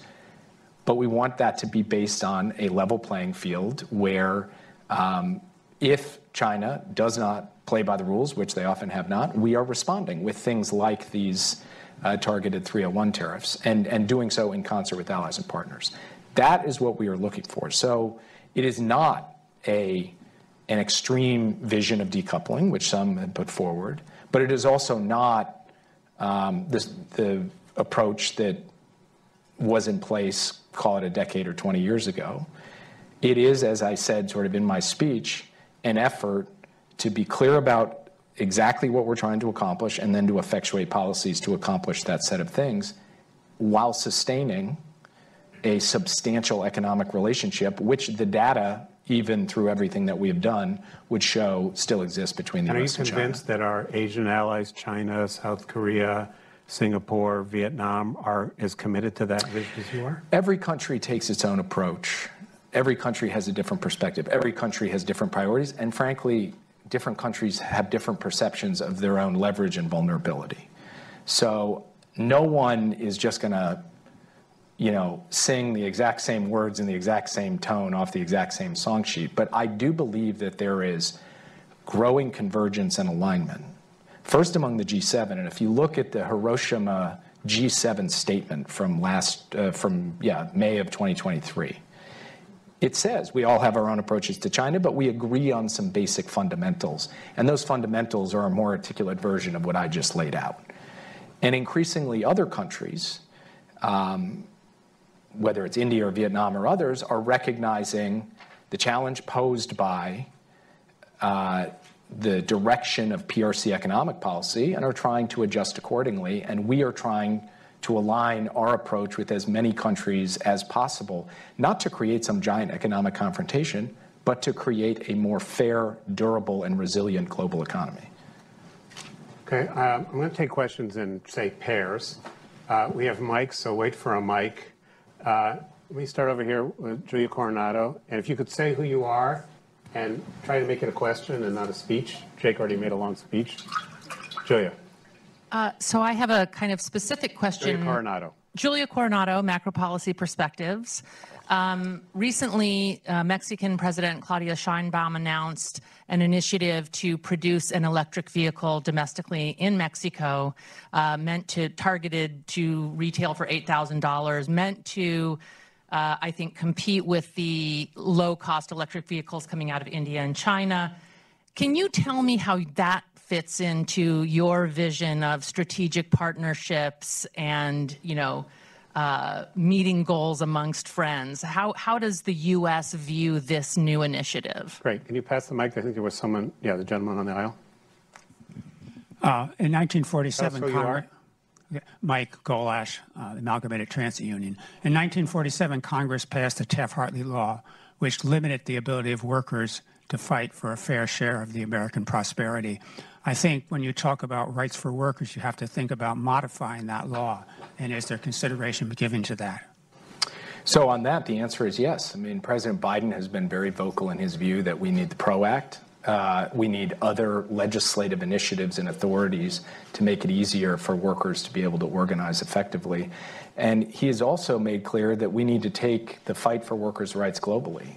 [SPEAKER 6] but we want that to be based on a level playing field where if China does not play by the rules, which they often have not, we are responding with things like these targeted 301 tariffs and doing so in concert with allies and partners. That is what we are looking for. So it is not an extreme vision of decoupling, which some have put forward, but it is also not the approach that was in place, call it a decade or 20 years ago. It is, as I said sort of in my speech, an effort to be clear about exactly what we're trying to accomplish and then to effectuate policies to accomplish that set of things while sustaining a substantial economic relationship, which the data, even through everything that we have done, would show still exists between the U.S. and China.
[SPEAKER 7] Are you convinced that our Asian allies, China, South Korea, Singapore, Vietnam, are as committed to that vision as you are?
[SPEAKER 6] Every country takes its own approach. Every country has a different perspective. Every country has different priorities. And frankly, different countries have different perceptions of their own leverage and vulnerability. So no one is just going to, sing the exact same words in the exact same tone off the exact same song sheet. But I do believe that there is growing convergence and alignment. First among the G7, and if you look at the Hiroshima G7 statement from May of 2023, it says we all have our own approaches to China, but we agree on some basic fundamentals. And those fundamentals are a more articulate version of what I just laid out. And increasingly other countries, whether it's India or Vietnam or others, are recognizing the challenge posed by the direction of PRC economic policy and are trying to adjust accordingly. And we are trying to align our approach with as many countries as possible, not to create some giant economic confrontation, but to create a more fair, durable, and resilient global economy.
[SPEAKER 7] Okay, I'm going to take questions in, say, pairs. We have mics, so wait for a mic. Let me start over here with Julia Coronado. And if you could say who you are and try to make it a question and not a speech. Jake already made a long speech. Julia.
[SPEAKER 8] So I have a kind of specific question.
[SPEAKER 7] Julia Coronado.
[SPEAKER 8] Julia Coronado, Macro Policy Perspectives. Recently, Mexican President Claudia Sheinbaum announced an initiative to produce an electric vehicle domestically in Mexico, targeted to retail for $8,000, meant to, I think, compete with the low-cost electric vehicles coming out of India and China. Can you tell me how that fits into your vision of strategic partnerships and, meeting goals amongst friends? How does the U.S. view this new initiative?
[SPEAKER 7] Great. Can you pass the mic? I think there was someone, the gentleman on the aisle.
[SPEAKER 9] In 1947,
[SPEAKER 7] Congress.
[SPEAKER 9] Mike Golash, Amalgamated Transit Union. In 1947, Congress passed the Taft-Hartley Law, which limited the ability of workers to fight for a fair share of the American prosperity. I think when you talk about rights for workers, you have to think about modifying that law. And is there consideration given to that?
[SPEAKER 6] So on that, the answer is yes. I mean, President Biden has been very vocal in his view that we need the PRO Act. We need other legislative initiatives and authorities to make it easier for workers to be able to organize effectively. And he has also made clear that we need to take the fight for workers' rights globally.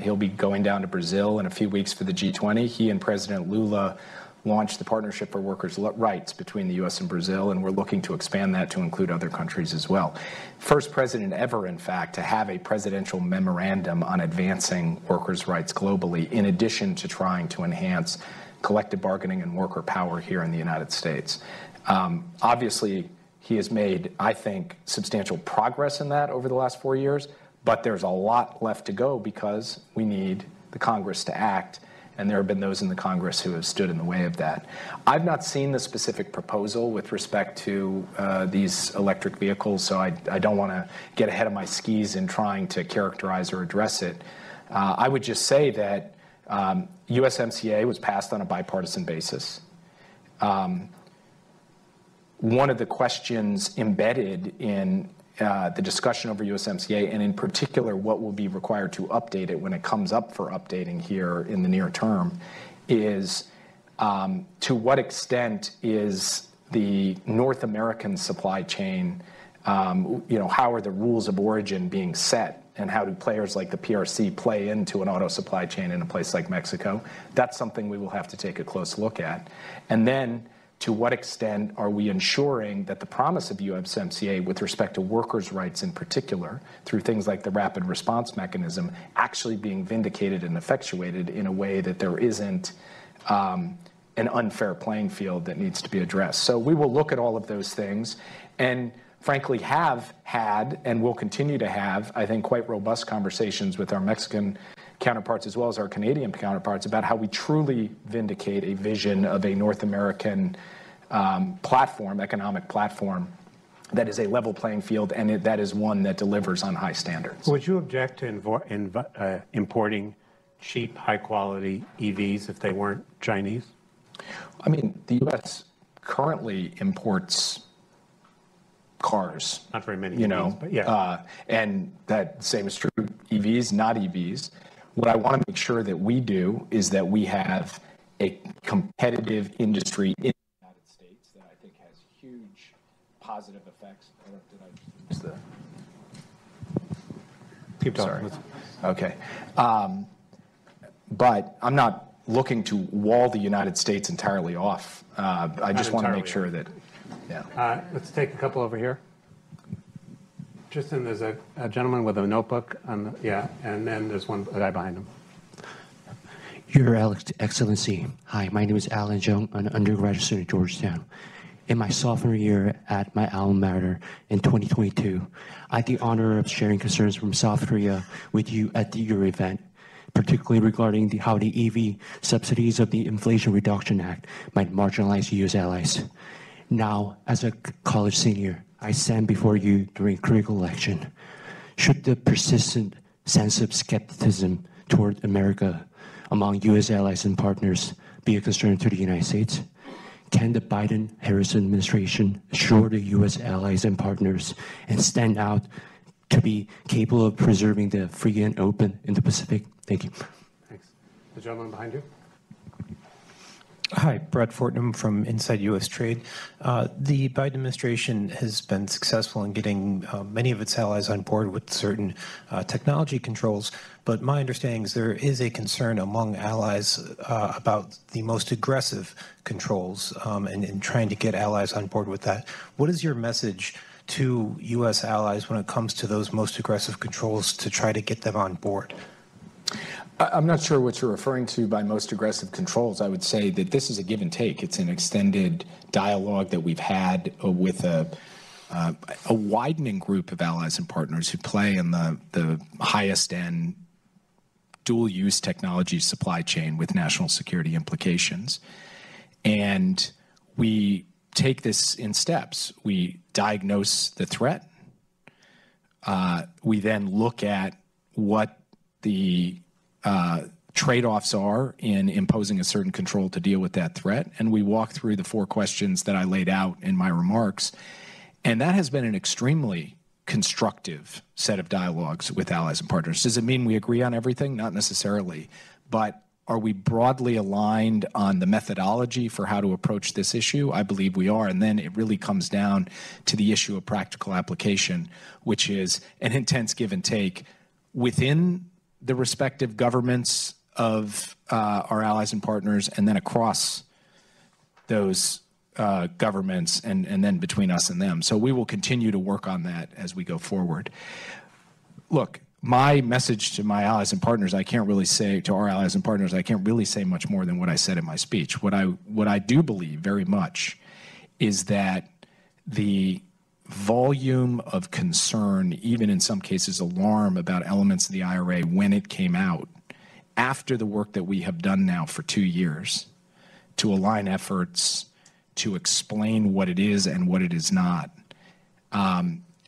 [SPEAKER 6] He'll be going down to Brazil in a few weeks for the G20. He and President Lula launched the Partnership for Workers' Rights between the U.S. and Brazil, and we're looking to expand that to include other countries as well. First president ever, in fact, to have a presidential memorandum on advancing workers' rights globally, in addition to trying to enhance collective bargaining and worker power here in the United States. Obviously, he has made, I think, substantial progress in that over the last 4 years, but there's a lot left to go because we need the Congress to act. and there have been those in the Congress who have stood in the way of that. I've not seen the specific proposal with respect to these electric vehicles, so I don't want to get ahead of my skis in trying to characterize or address it. I would just say that USMCA was passed on a bipartisan basis. One of the questions embedded in the discussion over USMCA, and in particular what will be required to update it when it comes up for updating here in the near term, is to what extent is the North American supply chain, how are the rules of origin being set, and how do players like the PRC play into an auto supply chain in a place like Mexico? That's something we will have to take a close look at. And then, to what extent are we ensuring that the promise of USMCA with respect to workers' rights in particular, through things like the rapid response mechanism, actually being vindicated and effectuated in a way that there isn't an unfair playing field that needs to be addressed? So we will look at all of those things and frankly have had and will continue to have, I think, quite robust conversations with our Mexican counterparts as well as our Canadian counterparts about how we truly vindicate a vision of a North American platform, economic platform, that is a level playing field and that is one that delivers on high standards.
[SPEAKER 7] Would you object to importing cheap, high-quality EVs if they weren't Chinese?
[SPEAKER 6] I mean, the U.S. currently imports cars.
[SPEAKER 7] Not very many EVs, but yeah.
[SPEAKER 6] And that same is true, EVs, not EVs. What I want to make sure that we do is that we have a competitive industry in the United States that I think has huge positive effects. Did I use the...
[SPEAKER 7] Keep talking.
[SPEAKER 6] Sorry. Okay. But I'm not looking to wall the United States entirely off. I just want to make sure that, yeah.
[SPEAKER 7] Let's take a couple over here. Tristan, there's a gentleman with a notebook, and then there's one guy behind him.
[SPEAKER 10] Your Excellency, hi, my name is Alan Jung, an undergraduate student at Georgetown. In my sophomore year at my alma mater in 2022, I had the honor of sharing concerns from South Korea with you at your event, particularly regarding how the EV subsidies of the Inflation Reduction Act might marginalize U.S. allies. Now, as a college senior, I stand before you during a critical election. Should the persistent sense of skepticism toward America among U.S. allies and partners be a concern to the United States? Can the Biden-Harris administration assure the U.S. allies and partners and stand out to be capable of preserving the free and open in the Pacific? Thank you.
[SPEAKER 7] Thanks. The gentleman behind you.
[SPEAKER 11] Hi, Brett Fortnum from Inside U.S. Trade. The Biden administration has been successful in getting many of its allies on board with certain technology controls, but my understanding is there is a concern among allies about the most aggressive controls and trying to get allies on board with that. What is your message to U.S. allies when it comes to those most aggressive controls to try to get them on board?
[SPEAKER 6] I'm not sure what you're referring to by most aggressive controls. I would say that this is a give and take. It's an extended dialogue that we've had with a widening group of allies and partners who play in the highest end dual-use technology supply chain with national security implications. And we take this in steps. We diagnose the threat. We then look at what the trade-offs are in imposing a certain control to deal with that threat. And we walk through the 4 questions that I laid out in my remarks. And that has been an extremely constructive set of dialogues with allies and partners. Does it mean we agree on everything? Not necessarily. But are we broadly aligned on the methodology for how to approach this issue? I believe we are. And then it really comes down to the issue of practical application, which is an intense give and take within the respective governments of our allies and partners, and then across those governments, and then between us and them. So we will continue to work on that as we go forward. Look, my message to my allies and partners, I can't really say, to our allies and partners, I can't really say much more than what I said in my speech. What I do believe very much is that the volume of concern, even in some cases alarm about elements of the IRA when it came out, after the work that we have done now for 2 years to align efforts, to explain what it is and what it is not,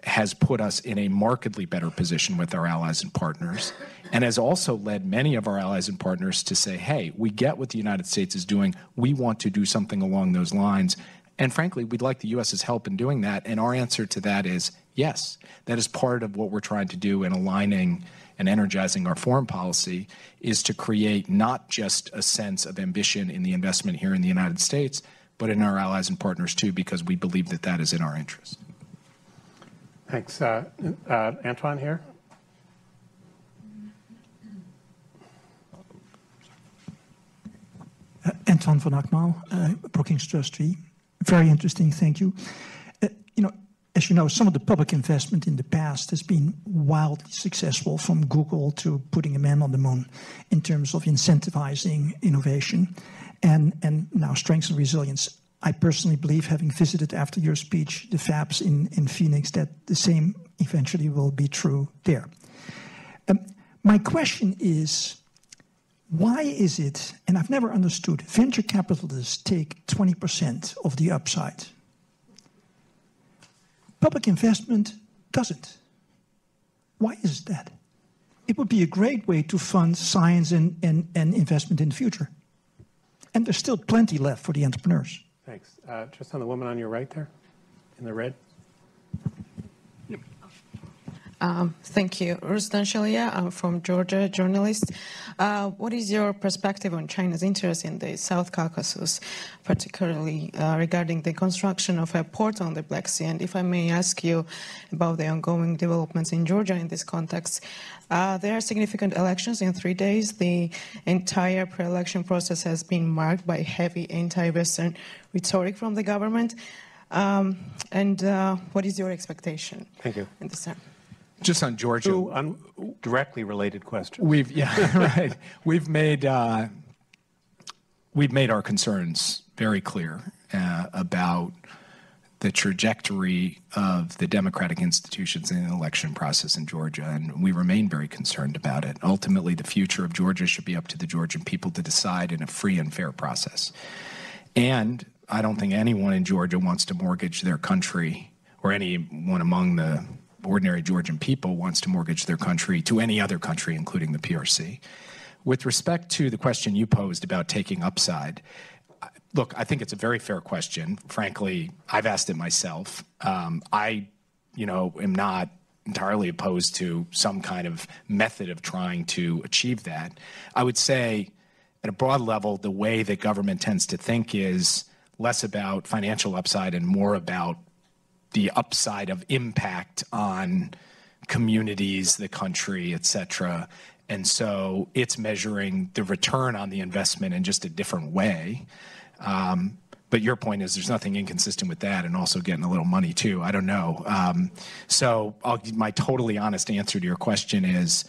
[SPEAKER 6] has put us in a markedly better position with our allies and partners, and has also led many of our allies and partners to say, hey, we get what the United States is doing. We want to do something along those lines. And frankly, we'd like the U.S.'s help in doing that. And our answer to that is yes. That is part of what we're trying to do in aligning and energizing our foreign policy, is to create not just a sense of ambition in the investment here in the United States, but in our allies and partners too, because we believe that that is in our interest.
[SPEAKER 7] Thanks. Antoine here.
[SPEAKER 12] Anton van Akmal, Brookings Trustee. Very interesting, thank you. As you know, some of the public investment in the past has been wildly successful, from Google to putting a man on the moon, in terms of incentivizing innovation and now strength and resilience. I personally believe, having visited after your speech the fabs in Phoenix, that the same eventually will be true there. My question is, why is it, and I've never understood, venture capitalists take 20% of the upside? Public investment doesn't. Why is that? It would be a great way to fund science and investment in the future. And there's still plenty left for the entrepreneurs.
[SPEAKER 7] Thanks. Just on the woman on your right there, in the red.
[SPEAKER 13] Thank you. Rustan Shalia, I'm from Georgia, journalist. What is your perspective on China's interest in the South Caucasus, particularly regarding the construction of a port on the Black Sea? And if I may ask you about the ongoing developments in Georgia in this context, there are significant elections in 3 days. The entire pre-election process has been marked by heavy anti-Western rhetoric from the government. What is your expectation?
[SPEAKER 7] Thank you.
[SPEAKER 13] In this time?
[SPEAKER 6] Just on Georgia,
[SPEAKER 7] two directly related questions.
[SPEAKER 6] Right. We've made our concerns very clear about the trajectory of the democratic institutions in the election process in Georgia, and we remain very concerned about it. Ultimately, the future of Georgia should be up to the Georgian people to decide in a free and fair process. And I don't think anyone in Georgia wants to mortgage their country, or anyone among the ordinary Georgian people wants to mortgage their country to any other country, including the PRC. With respect to the question you posed about taking upside, look, I think it's a very fair question. Frankly, I've asked it myself. I am not entirely opposed to some kind of method of trying to achieve that. I would say, at a broad level, the way that government tends to think is less about financial upside and more about the upside of impact on communities, the country, et cetera. And so it's measuring the return on the investment in just a different way. But your point is there's nothing inconsistent with that, and also getting a little money too. I don't know. So my totally honest answer to your question is,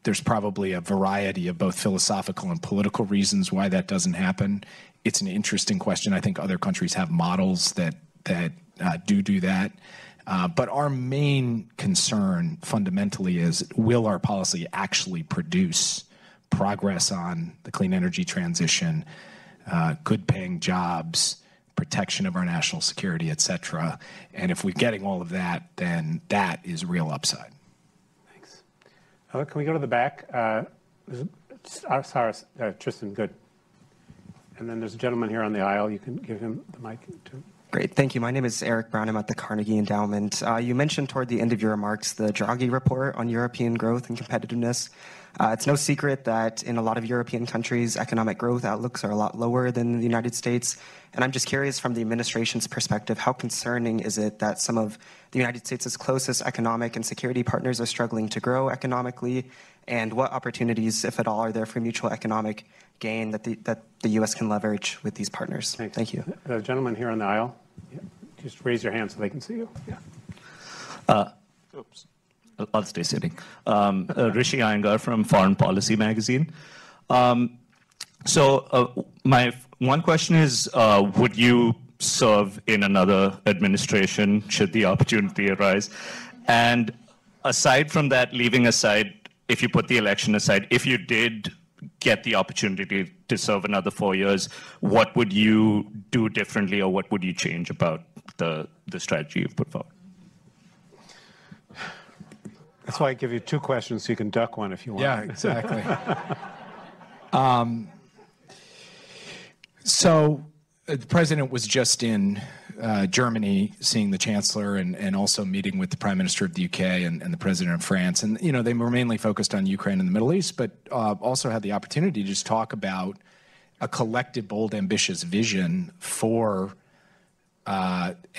[SPEAKER 6] there's probably a variety of both philosophical and political reasons why that doesn't happen. It's an interesting question. I think other countries have models that do that. But our main concern fundamentally is, will our policy actually produce progress on the clean energy transition, good paying jobs, protection of our national security, et cetera? And if we're getting all of that, then that is real upside.
[SPEAKER 7] Thanks. Can we go to the back? Tristan, good. And then there's a gentleman here on the aisle. You can give him the mic too.
[SPEAKER 14] Great, thank you. My name is Eric Brown. I'm at the Carnegie Endowment. You mentioned toward the end of your remarks the Draghi report on European growth and competitiveness. It's no secret that in a lot of European countries, economic growth outlooks are a lot lower than the United States. And I'm just curious, from the administration's perspective, how concerning is it that some of the United States' closest economic and security partners are struggling to grow economically? And what opportunities, if at all, are there for mutual economic gain that the U.S. can leverage with these partners?
[SPEAKER 7] Thanks.
[SPEAKER 14] Thank you.
[SPEAKER 7] The gentleman here on the aisle, just raise your hand so they can see you.
[SPEAKER 15] Yeah. Oops. I'll stay sitting. Rishi Iyengar from Foreign Policy Magazine. So my one question is, would you serve in another administration should the opportunity arise? And aside from that, leaving aside if you put the election aside, if you did get the opportunity to serve another 4 years, what would you do differently, or what would you change about the strategy you've put forward?
[SPEAKER 7] That's why I give you 2 questions so you can duck one if you want.
[SPEAKER 16] Yeah, exactly. So the president was just in Germany, seeing the chancellor and also meeting with the prime minister of the UK and the president of France. And, they were mainly focused on Ukraine and the Middle East, but also had the opportunity to just talk about a collective, bold, ambitious vision for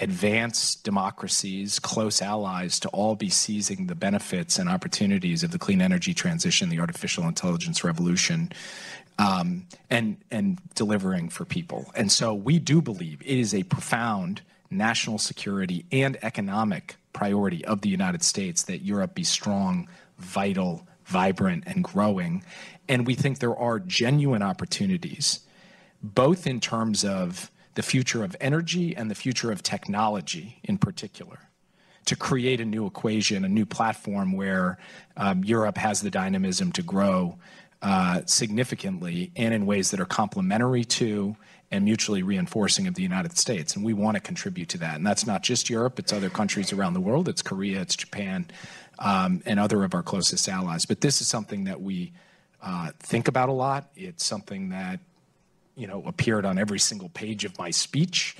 [SPEAKER 16] advanced democracies, close allies, to all be seizing the benefits and opportunities of the clean energy transition, the artificial intelligence revolution, and delivering for people. And so we do believe it is a profound national security and economic priority of the United States that Europe be strong, vital, vibrant, and growing. And we think there are genuine opportunities, both in terms of the future of energy and the future of technology in particular, to create a new equation, a new platform where Europe has the dynamism to grow significantly and in ways that are complementary to and mutually reinforcing of the United States. And we want to contribute to that. And that's not just Europe, it's other countries around the world. It's Korea, it's Japan, and other of our closest allies. But this is something that we think about a lot. It's something that appeared on every single page of my speech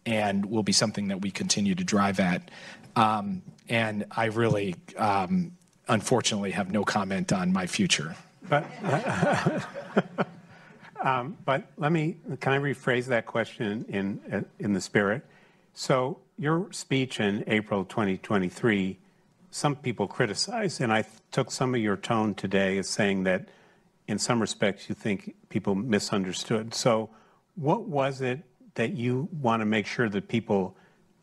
[SPEAKER 16] and will be something that we continue to drive at. And I really, unfortunately, have no comment on my future.
[SPEAKER 7] But can I rephrase that question in the spirit? So your speech in April 2023, some people criticized, and I took some of your tone today as saying that in some respects you think people misunderstood. So what was it that you want to make sure that people,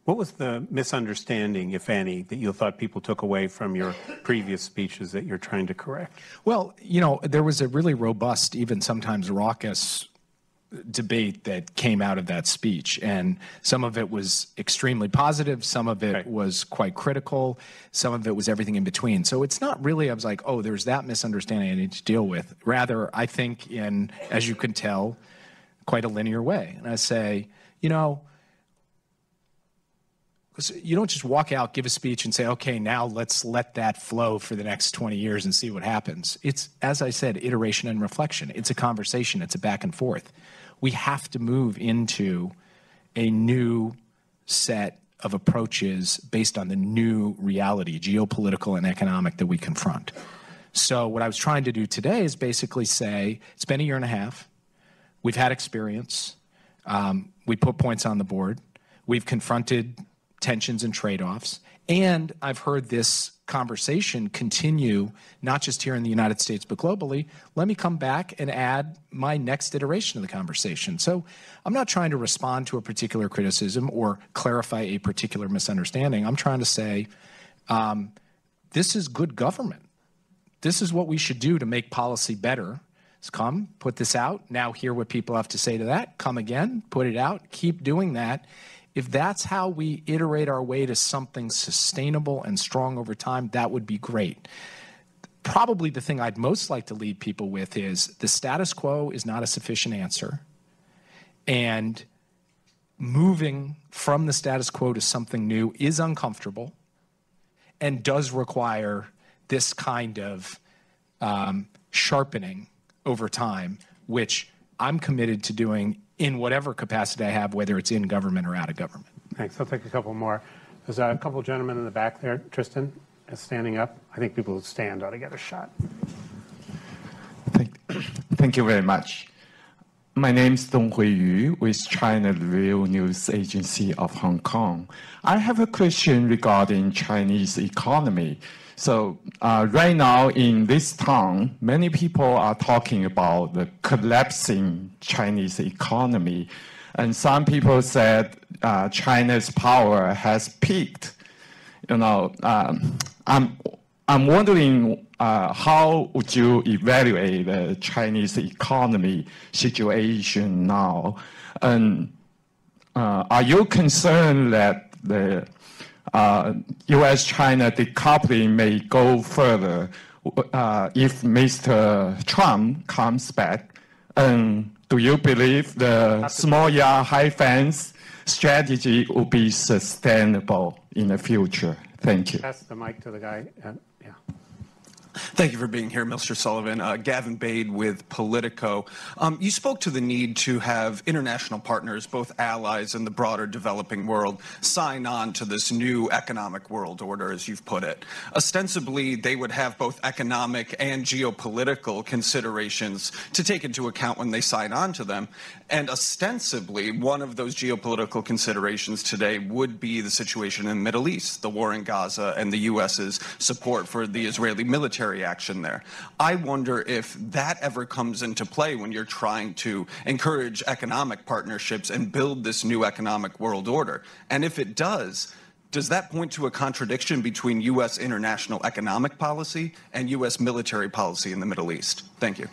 [SPEAKER 7] what was the misunderstanding, if any, that you thought people took away from your previous speeches that you're trying to correct?
[SPEAKER 16] Well, there was a really robust, even sometimes raucous debate that came out of that speech. And some of it was extremely positive. Some of it was quite critical. Some of it was everything in between. So it's not really, I was like, oh, there's that misunderstanding I need to deal with. Rather, I think in, as you can tell, quite a linear way. And I say, you don't just walk out, give a speech, and say, okay, now let's let that flow for the next 20 years and see what happens. It's, as I said, iteration and reflection. It's a conversation. It's a back and forth. We have to move into a new set of approaches based on the new reality, geopolitical and economic, that we confront. So what I was trying to do today is basically say, it's been a year and a half. We've had experience. We put points on the board. We've confronted tensions and trade-offs. And I've heard this conversation continue, not just here in the United States, but globally. Let me come back and add my next iteration of the conversation. So I'm not trying to respond to a particular criticism or clarify a particular misunderstanding. I'm trying to say, this is good government. This is what we should do to make policy better. Let's come, put this out, now hear what people have to say to that, come again, put it out, keep doing that. If that's how we iterate our way to something sustainable and strong over time, that would be great. Probably the thing I'd most like to leave people with is the status quo is not a sufficient answer. And moving from the status quo to something new is uncomfortable and does require this kind of sharpening over time, which I'm committed to doing in whatever capacity I have, whether it's in government or out of government.
[SPEAKER 7] Thanks. I'll take a couple more. There's a couple of gentlemen in the back there. Tristan is standing up. I think people who stand ought to get a shot.
[SPEAKER 17] Thank you very much. My name is Dong Huiyu with China Real News Agency of Hong Kong. I have a question regarding Chinese economy. So right now in this town, many people are talking about the collapsing Chinese economy. And some people said China's power has peaked. I'm wondering how would you evaluate the Chinese economy situation now? And are you concerned that the U.S.-China decoupling may go further, if Mr. Trump comes back, do you believe the small yard, high fence strategy will be sustainable in the future? Thank you.
[SPEAKER 7] Pass the mic to the guy.
[SPEAKER 18] Thank you for being here, Mr. Sullivan. Gavin Bade with Politico. You spoke to the need to have international partners, both allies and the broader developing world, sign on to this new economic world order, as you've put it. Ostensibly, they would have both economic and geopolitical considerations to take into account when they sign on to them. And ostensibly, one of those geopolitical considerations today would be the situation in the Middle East, the war in Gaza, and the U.S.'s support for the Israeli military action there. I wonder if that ever comes into play when you're trying to encourage economic partnerships and build this new economic world order. And if it does that point to a contradiction between U.S. international economic policy and U.S. military policy in the Middle East? Thank you.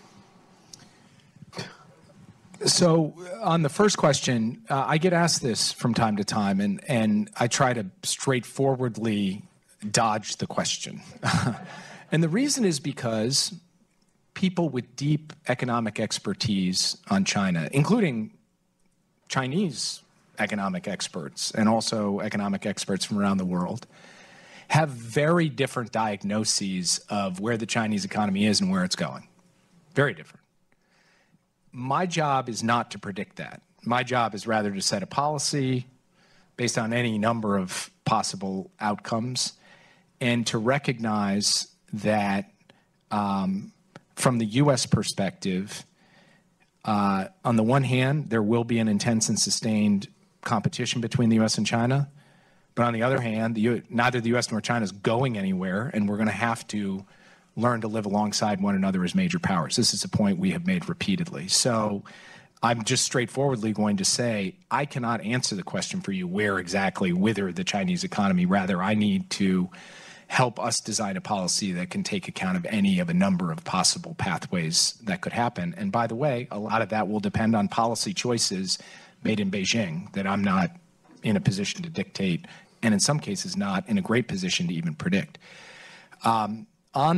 [SPEAKER 16] So on the first question, I get asked this from time to time, and I try to straightforwardly dodge the question. And the reason is because people with deep economic expertise on China, including Chinese economic experts and also economic experts from around the world, have very different diagnoses of where the Chinese economy is and where it's going. Very different. My job is not to predict that. My job is rather to set a policy based on any number of possible outcomes and to recognize that from the U.S. perspective, on the one hand, there will be an intense and sustained competition between the U.S. and China. But on the other hand, neither the U.S. nor China is going anywhere, and we're going to have to learn to live alongside one another as major powers. This is a point we have made repeatedly. So I'm just straightforwardly going to say, I cannot answer the question for you where exactly wither the Chinese economy. Rather, I need to help us design a policy that can take account of any of a number of possible pathways that could happen. And by the way, a lot of that will depend on policy choices made in Beijing that I'm not in a position to dictate, and in some cases not in a great position to even predict. On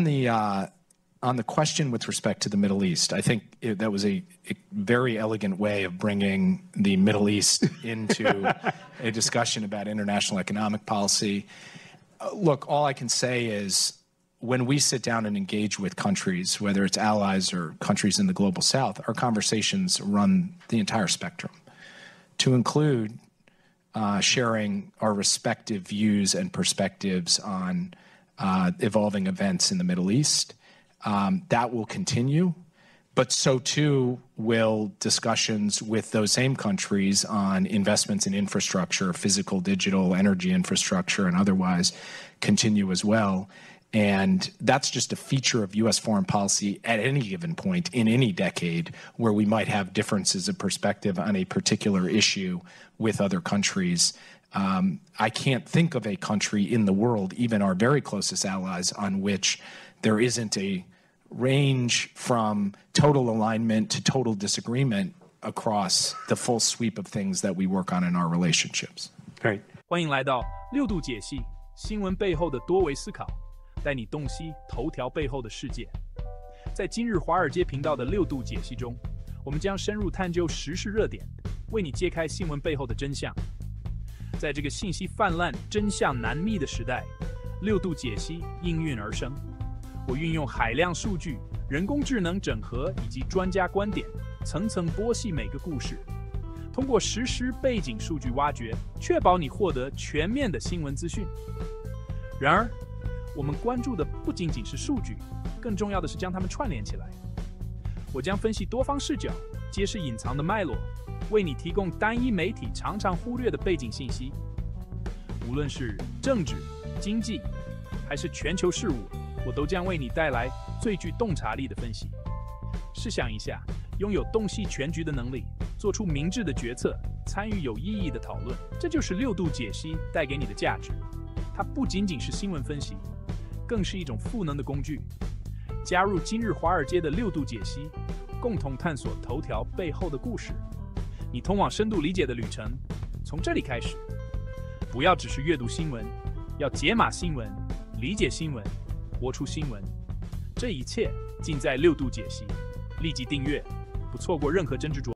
[SPEAKER 16] the question with respect to the Middle East, I think that was a very elegant way of bringing the Middle East into a discussion about international economic policy. Look, all I can say is when we sit down and engage with countries, whether it's allies or countries in the global south, our conversations run the entire spectrum, to include sharing our respective views and perspectives on evolving events in the Middle East. That will continue, but so too will discussions with those same countries on investments in infrastructure, physical, digital, energy infrastructure, and otherwise continue as well. And that's just a feature of U.S. foreign policy at any given point in any decade where we might have differences of perspective on a particular issue with other countries. I can't think of a country in the world, even our very closest allies, on which there isn't a range from total alignment to total disagreement across the full sweep of things that we work on in our relationships.
[SPEAKER 7] Great.
[SPEAKER 19] 欢迎来到6度解析新闻背后的多维思考，带你洞悉头条背后的世界。在今日华尔街频道的6度解析中，我们将深入探究时事热点，为你揭开新闻背后的真相。在这个信息泛滥、真相难觅的时代，6度解析应运而生。我运用海量数据、人工智能整合以及专家观点，层层剥析每个故事，通过实时背景数据挖掘，确保你获得全面的新闻资讯。然而，我们关注的不仅仅是数据，更重要的是将它们串联起来。我将分析多方视角，揭示隐藏的脉络，为你提供单一媒体常常忽略的背景信息。无论是政治、经济，还是全球事务，我都将为你带来最具洞察力的分析。试想一下，拥有洞悉全局的能力，做出明智的决策，参与有意义的讨论，这就是6度解析带给你的价值。它不仅仅是新闻分析，更是一种赋能的工具。加入今日华尔街的6度解析，共同探索头条背后的故事。你通往深度理解的旅程，从这里开始。不要只是阅读新闻，要解码新闻，理解新闻，活出新闻。这一切尽在6度解析，立即订阅，不错过任何真知灼。